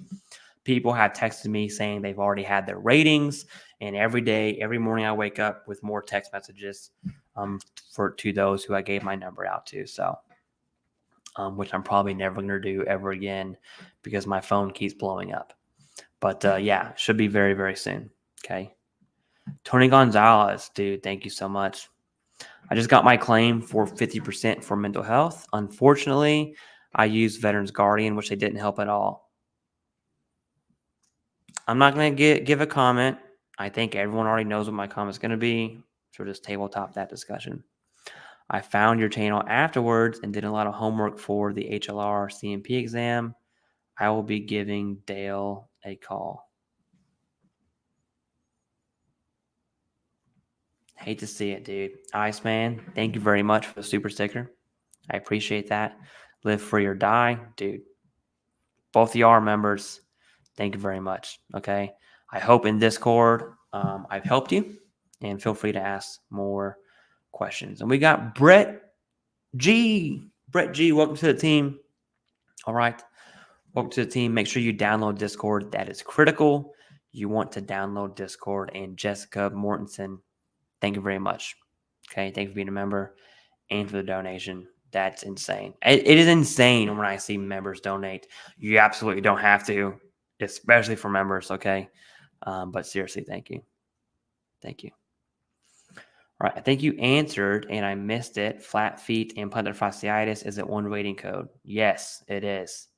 People have texted me saying they've already had their ratings, and every day, every morning, I wake up with more text messages to those who I gave my number out to. So, which I'm probably never going to do ever again because my phone keeps blowing up. But yeah, should be very, very soon. Okay. Tony Gonzalez, dude, thank you so much. I just got my claim for 50% for mental health. Unfortunately, I used Veterans Guardian, which they didn't help at all. I'm not going to give a comment. I think everyone already knows what my comment is going to be. So just tabletop that discussion. I found your channel afterwards and did a lot of homework for the HLR C&P exam. I will be giving Dale a call. Hate to see it, dude. Iceman, thank you very much for the super sticker. I appreciate that. Live free or die, dude. Both of y'all are members. Thank you very much. Okay. I hope in Discord I've helped you, and feel free to ask more questions. And we got Brett G. Brett G, welcome to the team. All right. Welcome to the team. Make sure you download Discord. That is critical. You want to download Discord. And Jessica Mortensen, thank you very much. Okay. Thank you for being a member and for the donation. That's insane. It is insane when I see members donate. You absolutely don't have to, especially for members. Okay. But seriously, thank you. Thank you. All right. I think you answered and I missed it. Flat feet and plantar fasciitis. Is it one rating code? Yes, it is.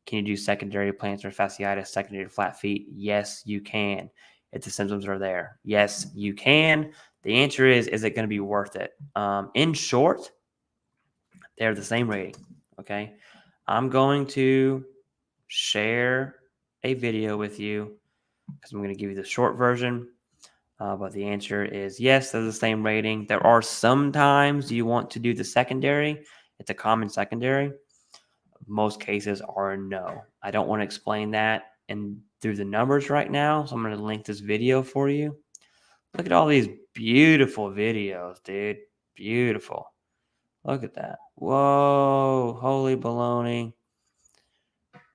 Can you do secondary plantar fasciitis, secondary flat feet? Yes, you can. If the symptoms are there. Yes, you can. The answer is it going to be worth it? In short, they're the same rating. Okay. I'm going to share a video with you because I'm going to give you the short version. But the answer is yes, they're the same rating. There are sometimes you want to do the secondary. It's a common secondary. Most cases are no. I don't want to explain that and through the numbers right now. So I'm going to link this video for you. Look at all these beautiful videos, dude. Beautiful. Look at that. Whoa. Holy baloney.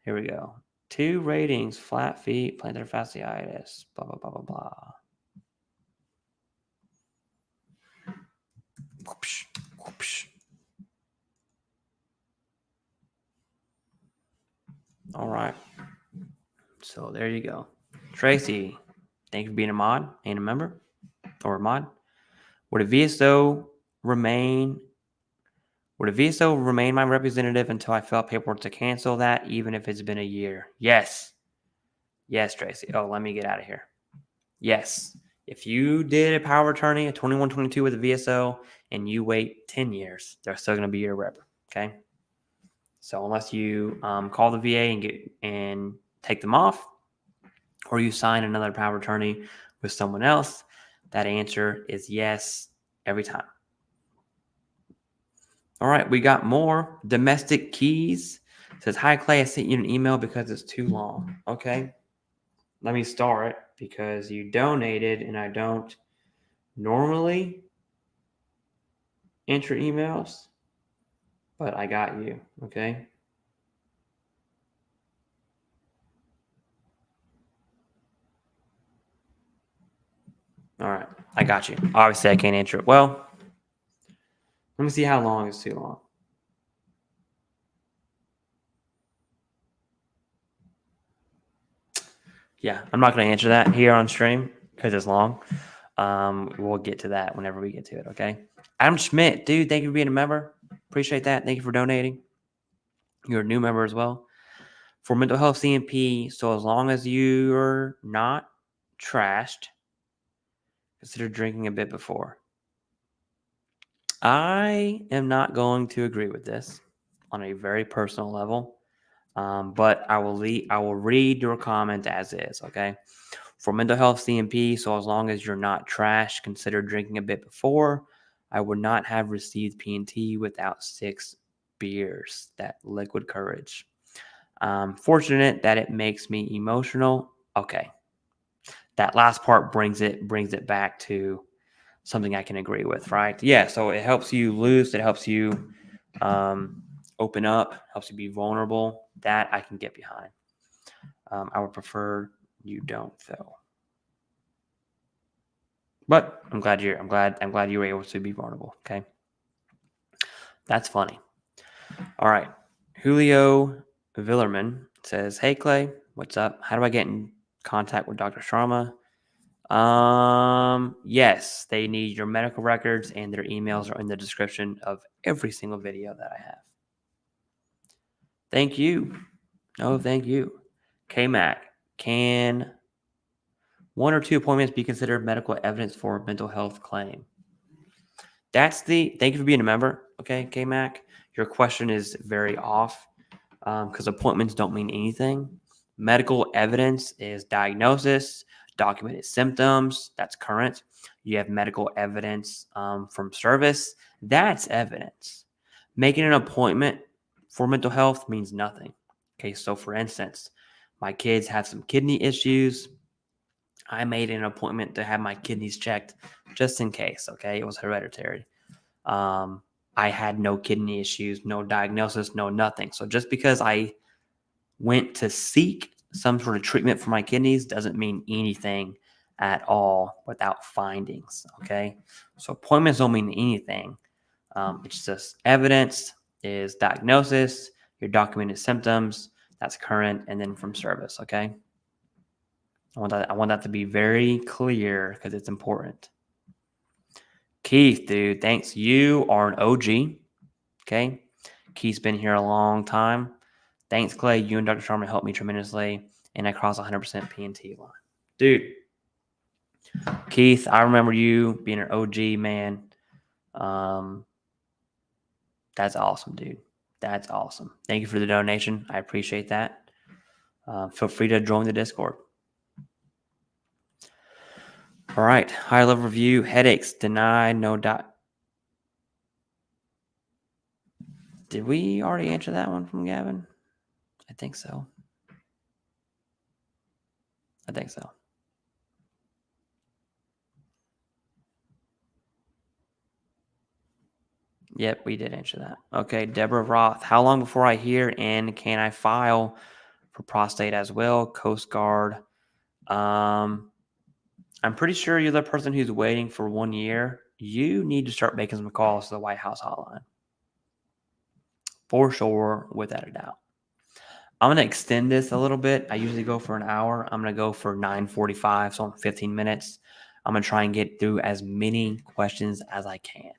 Here we go. 2 ratings, flat feet, plantar fasciitis, blah, blah, blah, blah, blah. Whoopsh, whoopsh. All right. So there you go. Tracy, thank you for being a mod and a member or a mod. Would a VSO remain my representative until I fill out paperwork to cancel that, even if it's been a year? Yes. Yes, Tracy. Oh, let me get out of here. Yes. If you did a power of attorney, a 2122 with a VSO, and you wait 10 years, they're still going to be your rep. Okay. So unless you call the VA and take them off, or you sign another power of attorney with someone else, that answer is yes every time. All right, we got more. Domestic Keys says, hi, Clay, I sent you an email because it's too long. Okay, let me start because you donated and I don't normally enter emails, but I got you, okay? All right, I got you. Obviously, I can't answer it. Well, let me see how long is too long. Yeah, I'm not going to answer that here on stream because it's long. We'll get to that whenever we get to it, okay? Adam Schmidt, dude, thank you for being a member. Appreciate that. Thank you for donating. You're a new member as well. For mental health C&P, so as long as you're not trashed, consider drinking a bit before. I am not going to agree with this on a very personal level, but I will read your comment as is, okay? For mental health C&P, so as long as you're not trash, consider drinking a bit before. I would not have received P&T without 6 beers. That liquid courage. Fortunate that it makes me emotional. Okay. That last part brings it back to something I can agree with, right? Yeah, so it helps you loose. It helps you open up, helps you be vulnerable. That I can get behind. I would prefer you don't, though. But I'm glad you were able to be vulnerable. Okay. That's funny. All right. Julio Villerman says, hey, Clay, what's up? How do I get in contact with Dr. Sharma? Yes, they need your medical records and their emails are in the description of every single video that I have. Thank you. Oh, thank you. K-Mac, can 1 or 2 appointments be considered medical evidence for a mental health claim? Thank you for being a member. Okay, K-Mac, your question is very off because appointments don't mean anything. Medical evidence is diagnosis, documented symptoms. That's current. You have medical evidence from service. That's evidence. Making an appointment for mental health means nothing. Okay, so for instance, my kids have some kidney issues. I made an appointment to have my kidneys checked just in case. Okay, it was hereditary. I had no kidney issues, no diagnosis, no nothing. So just because I went to seek some sort of treatment for my kidneys doesn't mean anything at all without findings. Okay, so appointments don't mean anything. It's just evidence is diagnosis, your documented symptoms, that's current, and then from service. Okay, I want that to be very clear because it's important. Keith, dude, thanks. You are an OG. Okay. Keith's been here a long time. Thanks, Clay. You and Dr. Sharma helped me tremendously. And I crossed 100% P&T line. Dude, Keith, I remember you being an OG, man. That's awesome, dude. That's awesome. Thank you for the donation. I appreciate that. Feel free to join the Discord. All right. High level review. Headaches denied. No dot. Did we already answer that one from Gavin? I think so. Yep, we did answer that. Okay, Deborah Roth. How long before I hear and can I file for prostate as well? Coast Guard. I'm pretty sure you're the person who's waiting for 1 year. You need to start making some calls to the White House hotline. For sure, without a doubt. I'm going to extend this a little bit. I usually go for an hour. I'm going to go for 9:45, so 15 minutes. I'm going to try and get through as many questions as I can.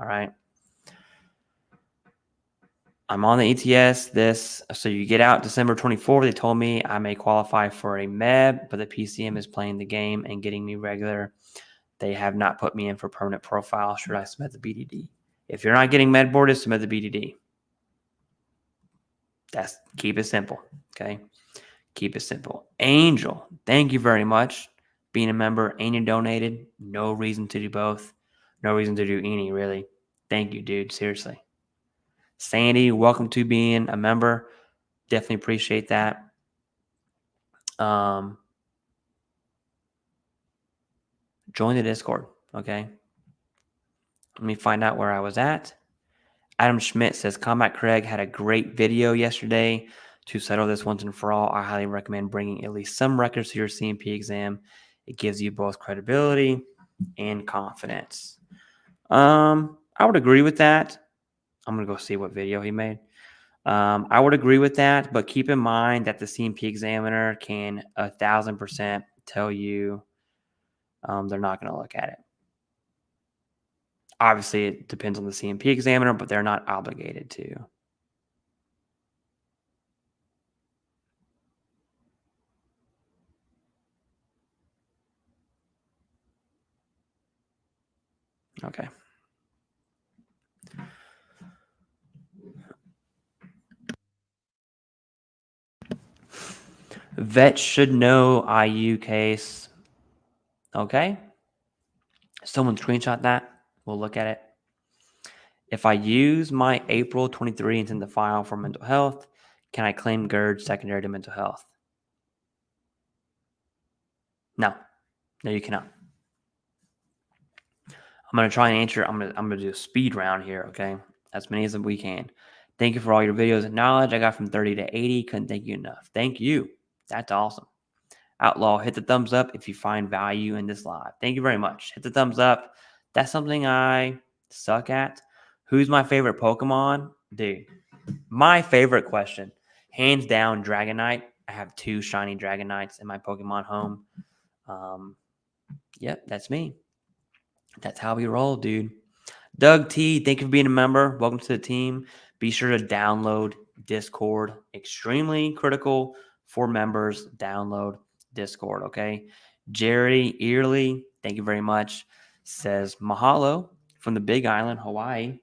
All right. I'm on the ETS. So you get out December 24th. They told me I may qualify for a MEB, but the PCM is playing the game and getting me regular. They have not put me in for permanent profile. Should I submit the BDD? If you're not getting med boarded, submit the BDD. Keep it simple. Okay. Keep it simple. Angel, thank you very much. Being a member and you donated. No reason to do both. No reason to do any, really. Thank you, dude. Seriously. Sandy, welcome to being a member. Definitely appreciate that. Join the Discord, okay? Let me find out where I was at. Adam Schmidt says, Combat Craig had a great video yesterday to settle this once and for all. I highly recommend bringing at least some records to your C&P exam. It gives you both credibility and confidence. I would agree with that. I'm going to go see what video he made. I would agree with that, but keep in mind that the C&P examiner can 1,000% tell you they're not going to look at it. Obviously, it depends on the C&P examiner, but they're not obligated to. Okay. Vet should know IU case. Okay. Someone screenshot that. We'll look at it. If I use my April 23 and send the file for mental health, can I claim GERD secondary to mental health? No. No, you cannot. I'm going to try and answer. I'm going to do a speed round here, okay? As many as we can. Thank you for all your videos and knowledge. I got from 30 to 80. Couldn't thank you enough. Thank you. That's awesome. Outlaw, hit the thumbs up if you find value in this live. Thank you very much. Hit the thumbs up. That's something I suck at. Who's my favorite Pokemon? Dude, my favorite question. Hands down, Dragonite. I have 2 shiny Dragonites in my Pokemon home. Yep, that's me. That's how we roll, dude. Doug T, thank you for being a member. Welcome to the team. Be sure to download Discord. Extremely critical for members. Download Discord, okay? Jerry Early, thank you very much. Says, mahalo from the Big Island, Hawaii.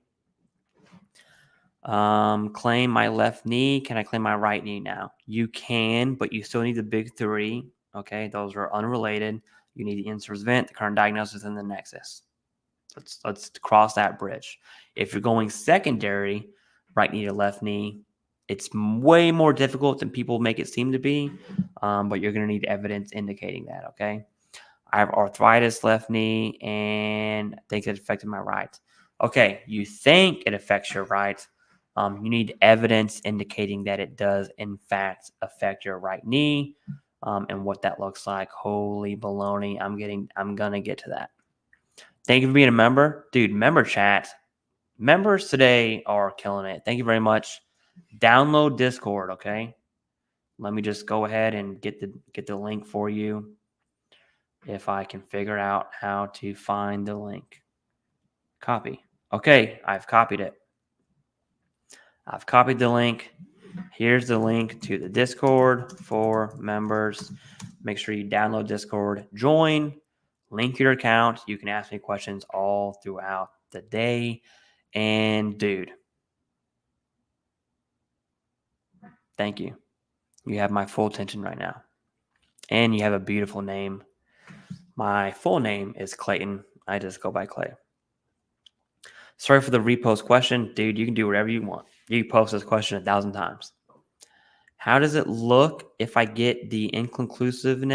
Claim my left knee. Can I claim my right knee now? You can, but you still need the big 3, okay? Those are unrelated. You need the inserts vent, the current diagnosis, and the Nexus. Let's cross that bridge. If you're going secondary, right knee to left knee, it's way more difficult than people make it seem to be, but you're going to need evidence indicating that, okay? I have arthritis left knee, and I think it affected my right. Okay, you think it affects your right. You need evidence indicating that it does, in fact, affect your right knee, and what that looks like. Holy baloney. I'm going to get to that. Thank you for being a member. Dude, member chat. Members today are killing it. Thank you very much. Download Discord, okay? Let me just go ahead and get the link for you if I can figure out how to find the link. Copy. Okay, I've copied it. I've copied the link. Here's the link to the Discord for members. Make sure you download Discord. Join. Link your account. You can ask me questions all throughout the day. And dude, thank you. You have my full attention right now. And you have a beautiful name. My full name is Clayton. I just go by Clay. Sorry for the repost question. Dude, you can do whatever you want. You can post this question 1,000 times. How does it look if I get the inconclusive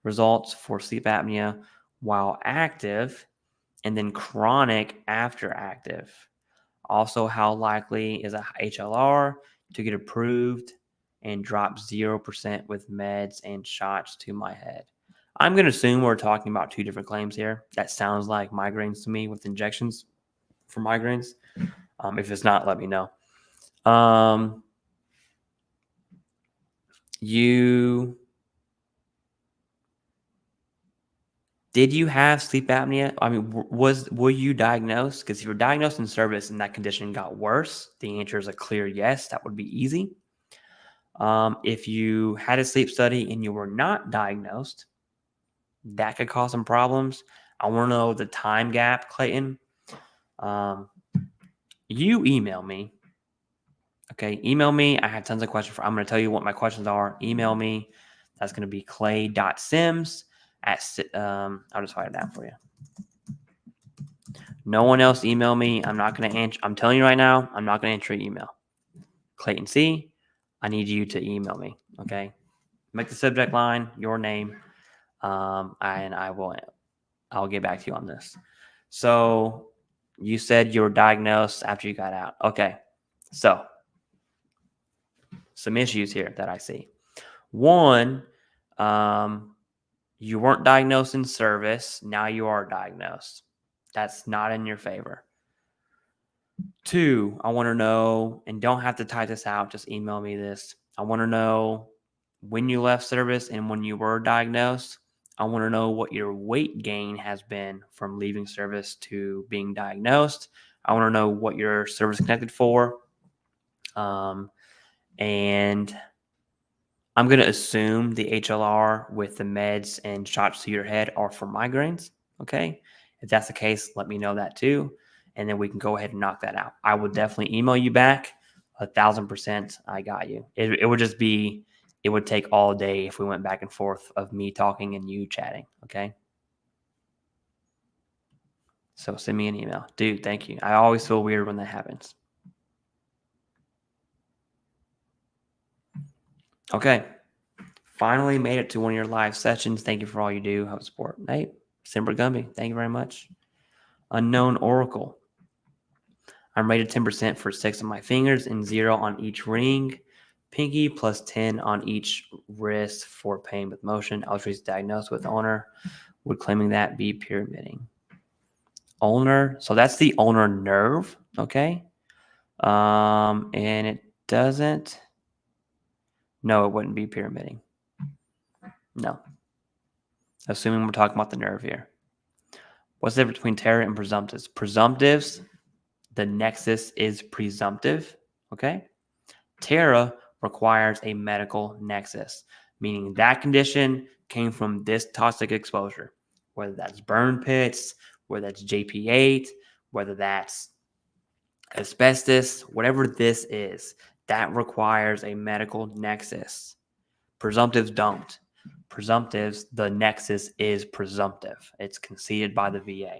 results for sleep apnea while active and then chronic after active. Also, how likely is a HLR to get approved and drop 0% with meds and shots to my head? I'm going to assume we're talking about two different claims here. That sounds like migraines to me with injections for migraines. If it's not, let me know. Did you have sleep apnea? I mean, were you diagnosed? Because if you're diagnosed in service and that condition got worse, the answer is a clear yes. That would be easy. If you had a sleep study and you were not diagnosed, that could cause some problems. I want to know the time gap, Clayton. You email me. Okay, email me. I have tons of questions. I'm going to tell you what my questions are. Email me. That's going to be clay.sims I'll just write it down for you. No one else email me. I'm not going to answer. I'm telling you right now, I'm not going to answer your email. Clayton C, I need you to email me. Okay. Make the subject line your name. And I'll get back to you on this. So you said you were diagnosed after you got out. Okay. So some issues here that I see. One, you weren't diagnosed in service. Now you are diagnosed. That's not in your favor. Two, I want to know, and don't have to type this out, just email me this. I want to know when you left service and when you were diagnosed. I want to know what your weight gain has been from leaving service to being diagnosed. I want to know what you're service connected for. And I'm going to assume the HLR with the meds and shots to your head are for migraines. Okay. If that's the case, let me know that too. And then we can go ahead and knock that out. I would definitely email you back 1,000%. I got you. It would just be, it would take all day if we went back and forth of me talking and you chatting. Okay. So send me an email. Dude, thank you. I always feel weird when that happens. Okay. Finally made it to one of your live sessions. Thank you for all you do. Help support. Hey, Simber Gumby, thank you very much. Unknown Oracle. I'm rated 10% for 6 of my fingers and 0 on each ring. Pinky plus 10 on each wrist for pain with motion. I was recently diagnosed with ulnar. Would claiming that be pyramiding? Ulnar. So that's the ulnar nerve. Okay. And it doesn't. No, it wouldn't be pyramiding. No. Assuming we're talking about the nerve here. What's the difference between Terra and presumptives? Presumptives, the Nexus is presumptive. Okay. Terra requires a medical nexus, meaning that condition came from this toxic exposure, whether that's burn pits, whether that's JP8, whether that's asbestos, whatever this is, that requires a medical nexus. Presumptives don't. Presumptives, the nexus is presumptive. It's conceded by the VA.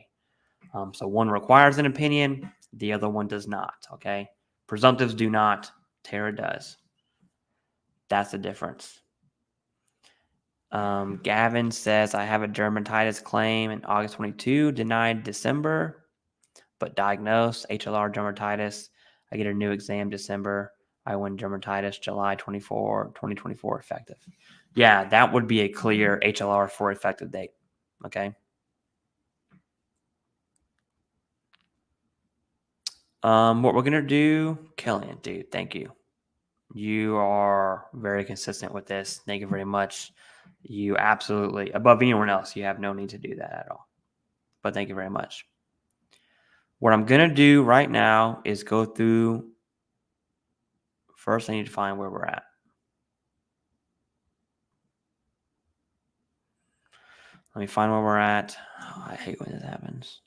So one requires an opinion, the other one does not. Okay. Presumptives do not. Terra does. That's the difference. Gavin says, I have a dermatitis claim in August 22, denied December, but diagnosed HLR dermatitis. I get a new exam December. I win dermatitis July 24, 2024 effective. Yeah, that would be a clear HLR for effective date. Okay. What we're going to do, Killian, dude, thank you. You are very consistent with this. Thank you very much. You absolutely, above anyone else, you have no need to do that at all. But thank you very much. What I'm going to do right now is go through. First, I need to find where we're at. Let me find where we're at. Oh, I hate when this happens.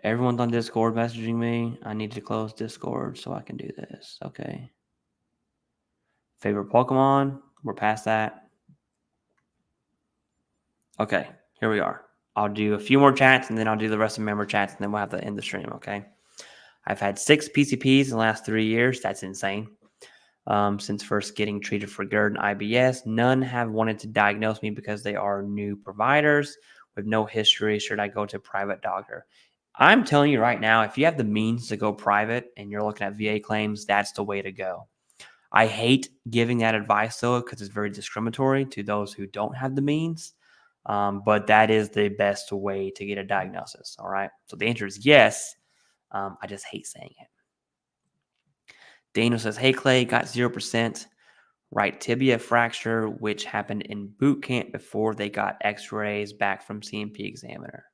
Everyone's on Discord messaging me. I need to close Discord so I can do this. Okay. Favorite Pokemon? We're past that. Okay, here we are. I'll do a few more chats, and then I'll do the rest of the member chats, and then we'll have to end the stream, okay? I've had 6 PCPs in the last 3 years. That's insane. Since first getting treated for GERD and IBS, none have wanted to diagnose me because they are new providers with no history. Should I go to a private doctor? I'm telling you right now, if you have the means to go private and you're looking at VA claims, that's the way to go. I hate giving that advice, though, because it's very discriminatory to those who don't have the means. But that is the best way to get a diagnosis. All right. So the answer is yes. I just hate saying it. Daniel says, hey, Clay, got 0% right tibia fracture, which happened in boot camp before they got x-rays back from C&P examiner.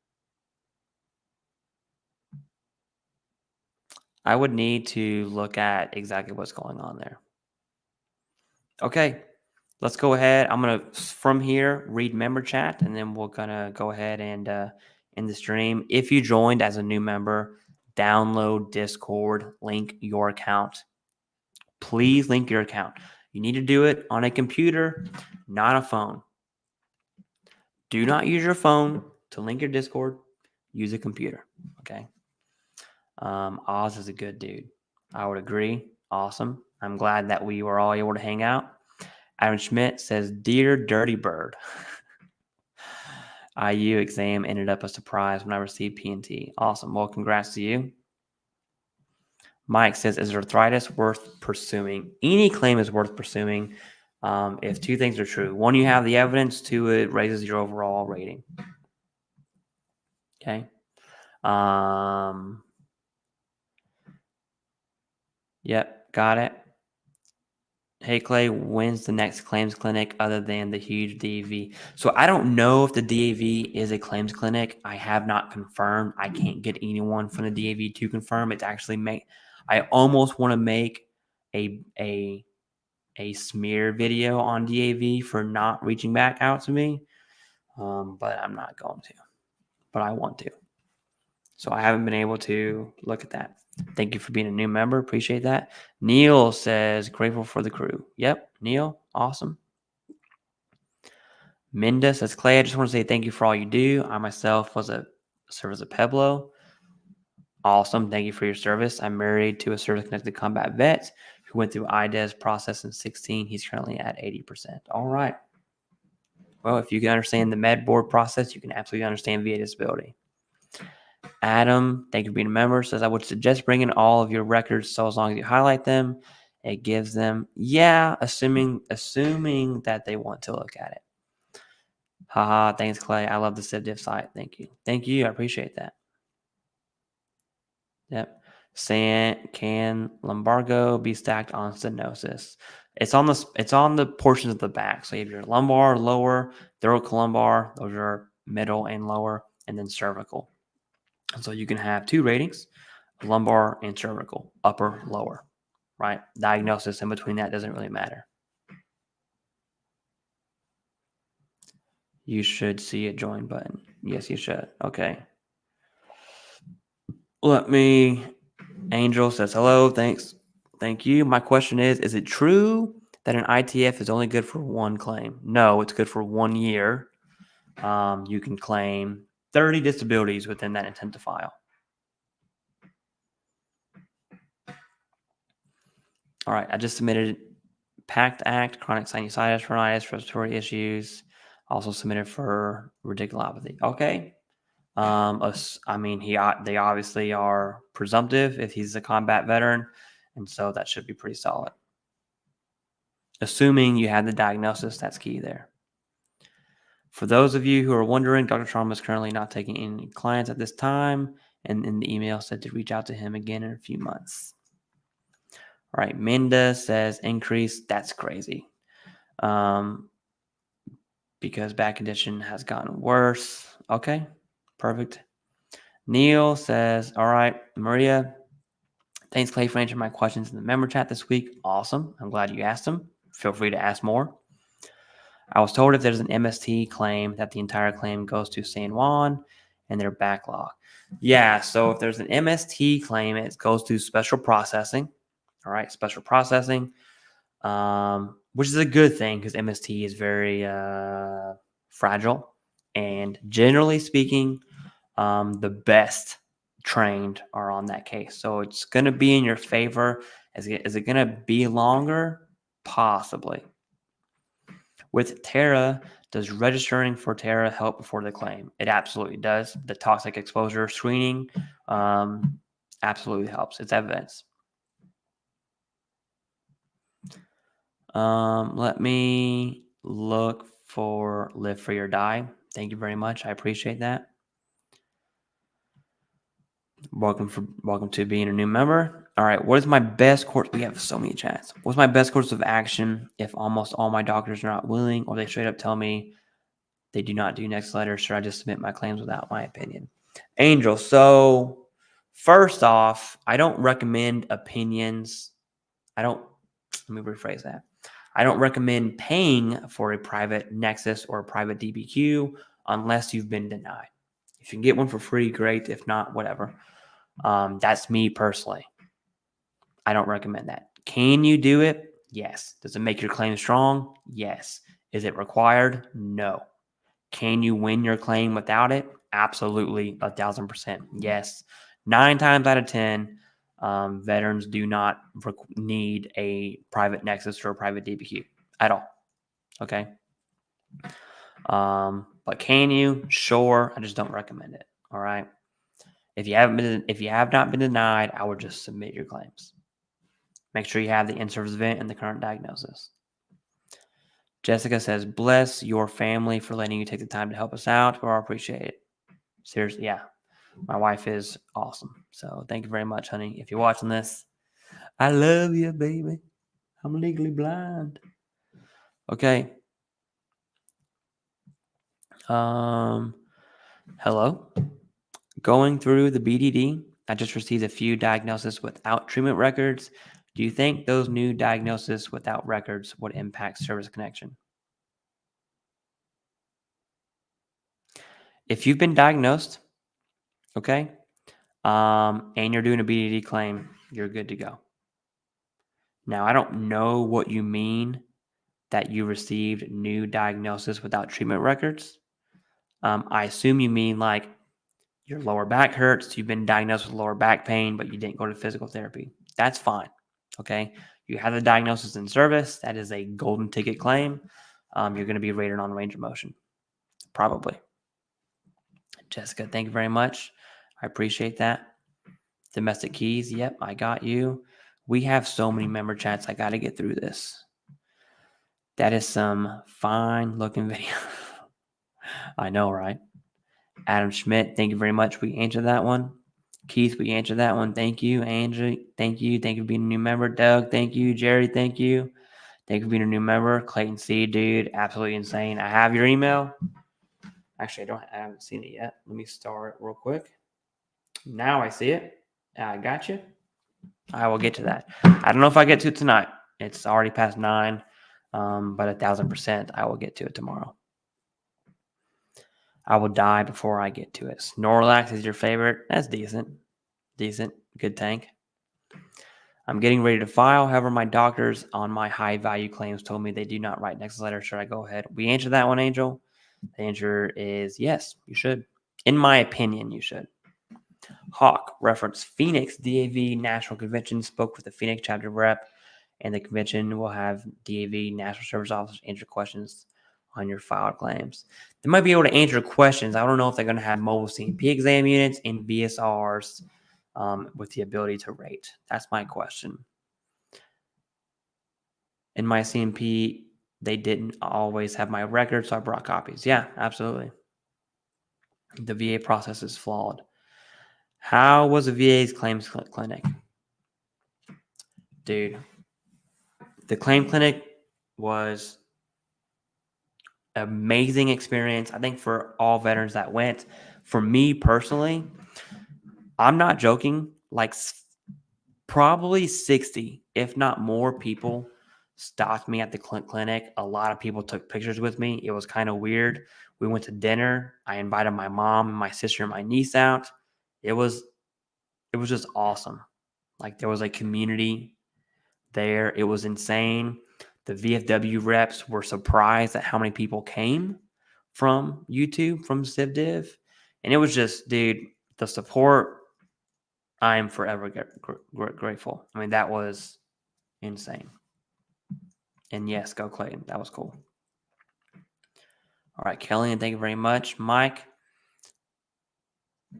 I would need to look at exactly what's going on there. Okay, let's go ahead. I'm going to, from here, read member chat, and then we're going to go ahead and end the stream. If you joined as a new member, download Discord, link your account. Please link your account. You need to do it on a computer, not a phone. Do not use your phone to link your Discord. Use a computer, okay? Oz is a good dude. I would agree. Awesome. I'm glad that we were all able to hang out. Adam Schmidt says, Dear Dirty Bird, IU exam ended up a surprise when I received P&T. Awesome. Well, congrats to you. Mike says, is arthritis worth pursuing? Any claim is worth pursuing if 2 things are true. 1, you have the evidence. 2, it raises your overall rating. Okay. Yep, got it. Hey, Clay, when's the next claims clinic other than the huge DAV? So I don't know if the DAV is a claims clinic. I have not confirmed. I can't get anyone from the DAV to confirm. It's actually I almost want to make a smear video on DAV for not reaching back out to me, but I'm not going to. But I want to. So I haven't been able to look at that. Thank you for being a new member. Appreciate that. Neil says, grateful for the crew. Yep, Neil, awesome. Minda says, Clay, I just want to say thank you for all you do. I myself serve as a Pueblo. Awesome. Thank you for your service. I'm married to a service-connected combat vet who went through IDES process in 16. He's currently at 80%. All right. Well, if you can understand the med board process, you can absolutely understand VA disability. Adam, thank you for being a member, says, I would suggest bringing all of your records so as long as you highlight them, it gives them, assuming that they want to look at it. Haha, thanks, Clay. I love the TheCivDiv site. Thank you. Thank you. I appreciate that. Yep. Can lumbargo be stacked on stenosis? It's on the portions of the back. So you have your lumbar, lower, thoracolumbar, those are middle and lower, and then cervical. So you can have 2 ratings, lumbar and cervical, upper, lower, right? Diagnosis in between that doesn't really matter. You should see a join button. Yes, you should. Okay. Angel says, hello, thanks. Thank you. My question is it true that an ITF is only good for 1 claim? No, it's good for 1 year. You can claim 30 disabilities within that intent to file. All right, I just submitted PACT Act, chronic sinusitis, rhinitis, respiratory issues. Also submitted for radiculopathy. Okay. They obviously are presumptive if he's a combat veteran, and so that should be pretty solid. Assuming you had the diagnosis, that's key there. For those of you who are wondering, Dr. Sharma is currently not taking any clients at this time, and in the email said to reach out to him again in a few months. All right, Minda says increase. That's crazy. Because back condition has gotten worse. Okay, perfect. Neil says, all right, Maria, thanks, Clay, for answering my questions in the member chat this week. Awesome. I'm glad you asked them. Feel free to ask more. I was told if there's an MST claim that the entire claim goes to San Juan and their backlog. Yeah, so if there's an MST claim, it goes to special processing. All right, special processing, which is a good thing because MST is very fragile. And generally speaking, the best trained are on that case. So it's going to be in your favor. Is it going to be longer? Possibly. With Terra, does registering for Terra help before the claim? It absolutely does. The toxic exposure screening absolutely helps. It's evidence. Let me look for Live Free or Die. Thank you very much. I appreciate that. Welcome to being a new member. All right, what is my best course? We have so many chats. What's my best course of action if almost all my doctors are not willing, or they straight up tell me they do not do next letter? Should I just submit my claims without my opinion? Angel, so first off, I don't recommend opinions. Let me rephrase that. I don't recommend paying for a private Nexus or a private DBQ unless you've been denied. If you can get one for free, great. If not, whatever. That's me personally. I don't recommend that. Can you do it? Yes. Does it make your claim strong? Yes. Is it required? No. Can you win your claim without it? Absolutely, 1,000%. Yes. 9 times out of 10, veterans do not need a private Nexus or a private DBQ at all. Okay. But can you? Sure. I just don't recommend it. All right. If you have not been denied, I would just submit your claims. Make sure you have the in-service event and the current diagnosis. Jessica says, bless your family for letting you take the time to help us out. We all appreciate it. Seriously, yeah. My wife is awesome. So thank you very much, honey. If you're watching this, I love you, baby. I'm legally blind. Okay. Hello. Going through the BDD, I just received a few diagnoses without treatment records. Do you think those new diagnoses without records would impact service connection? If you've been diagnosed, okay, and you're doing a BDD claim, you're good to go. Now, I don't know what you mean that you received new diagnosis without treatment records. I assume you mean like your lower back hurts, you've been diagnosed with lower back pain, but you didn't go to physical therapy. That's fine. Okay. You have the diagnosis in service. That is a golden ticket claim. You're going to be rated on range of motion. Probably. Jessica, thank you very much. I appreciate that. Domestic keys. Yep, I got you. We have so many member chats. I got to get through this. That is some fine looking video. I know, right? Adam Schmidt, thank you very much. We answered that one. Keith, we answered that one. Thank you. Angie, thank you. Thank you for being a new member. Doug, thank you. Jerry, thank you. Thank you for being a new member. Clayton C, dude, absolutely insane. I have your email. Actually, I haven't seen it yet. Let me start real quick. Now I see it. I got you. I will get to that. I don't know if I get to it tonight. It's already past 9, but 1,000% I will get to it tomorrow. I will die before I get to it. Snorlax is your favorite. That's decent. Decent. Good tank. I'm getting ready to file. However, my doctors on my high value claims told me they do not write Nexus letter. Should I go ahead? We answered that one, Angel. The answer is yes, you should. In my opinion, you should. Hawk reference Phoenix DAV National Convention, spoke with the Phoenix chapter rep, and the convention will have DAV National Service Officers answer questions on your filed claims. They might be able to answer questions. I don't know if they're going to have mobile C&P exam units and VSRs with the ability to rate. That's my question. In my C&P, they didn't always have my record, so I brought copies. Yeah, absolutely. The VA process is flawed. How was the VA's claims clinic? Dude, the claim clinic was an amazing experience. I think for all veterans that went. For me personally, I'm not joking, like probably 60, if not more people stopped me at the clinic. A lot of people took pictures with me. It was kind of weird. We went to dinner. I invited my mom and my sister and my niece out. It was just awesome. Like there was a community there. It was insane. The VFW reps were surprised at how many people came from YouTube, from CivDiv. And it was just, dude, the support, I am forever grateful. I mean, that was insane. And yes, go Clayton. That was cool. All right, Kelly, and thank you very much. Mike,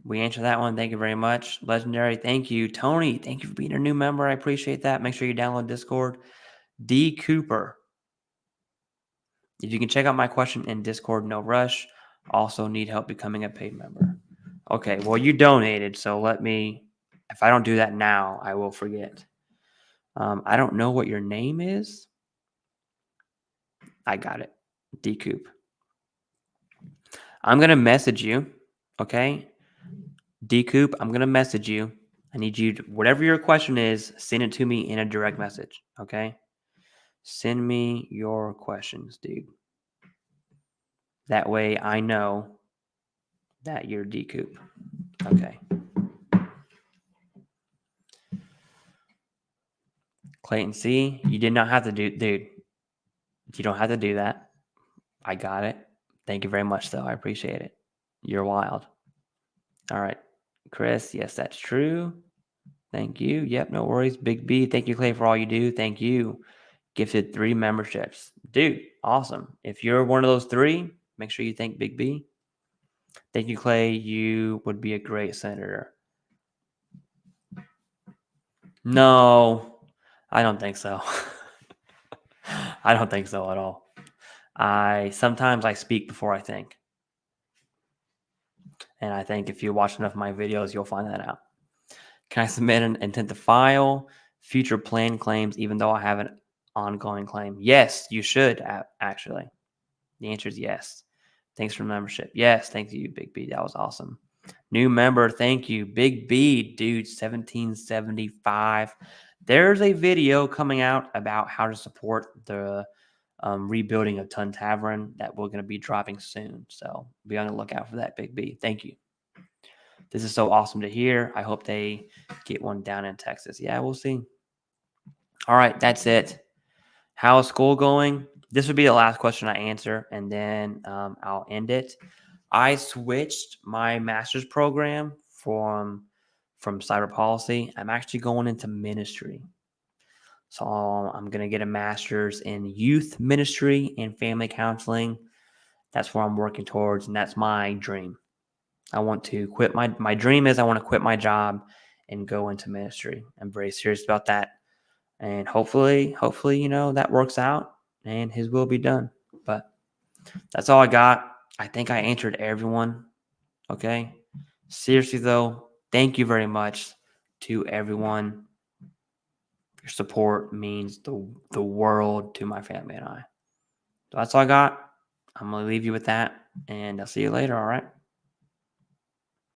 we answered that one. Thank you very much. Legendary, thank you. Tony, thank you for being a new member. I appreciate that. Make sure you download Discord. D. Cooper, if you can check out my question in Discord, no rush. Also need help becoming a paid member. Okay, well, you donated, so let me, if I don't do that now, I will forget. I don't know what your name is. I got it. D. Coop. I'm going to message you, okay? D. Coop, I'm going to message you. I need you to, whatever your question is, send it to me in a direct message, okay? Send me your questions, dude. That way I know that you're D. Coop. Okay. Clayton C, you did not have to do, dude. You don't have to do that. I got it. Thank you very much, though. I appreciate it. You're wild. All right. Chris, yes, that's true. Thank you. Yep, no worries. Big B, thank you, Clay, for all you do. Thank you. Gifted 3 memberships. Dude, awesome. If you're one of those 3, make sure you thank Big B. Thank you, Clay. You would be a great senator. No, I don't think so. I don't think so at all. Sometimes I speak before I think. And I think if you watch enough of my videos, you'll find that out. Can I submit an intent to file future planned claims even though I have an ongoing claim? Yes, you should, actually. The answer is yes. Thanks for the membership. Yes, thank you, Big B. That was awesome. New member, thank you. Big B, dude, 1775. There's a video coming out about how to support the rebuilding of Ton Tavern that we're going to be dropping soon. So be on the lookout for that, Big B. Thank you. This is so awesome to hear. I hope they get one down in Texas. Yeah, we'll see. All right, that's it. How is school going? This would be the last question I answer, and then I'll end it. I switched my master's program from cyber policy. I'm actually going into ministry. So I'm going to get a master's in youth ministry and family counseling. That's what I'm working towards, and that's my dream. I want to quit my dream is I want to quit my job and go into ministry. I'm very serious about that. And hopefully, that works out and his will be done. But that's all I got. I think I answered everyone. Okay. Seriously though, thank you very much to everyone. Your support means the world to my family and I. So that's all I got. I'm going to leave you with that, and I'll see you later. All right.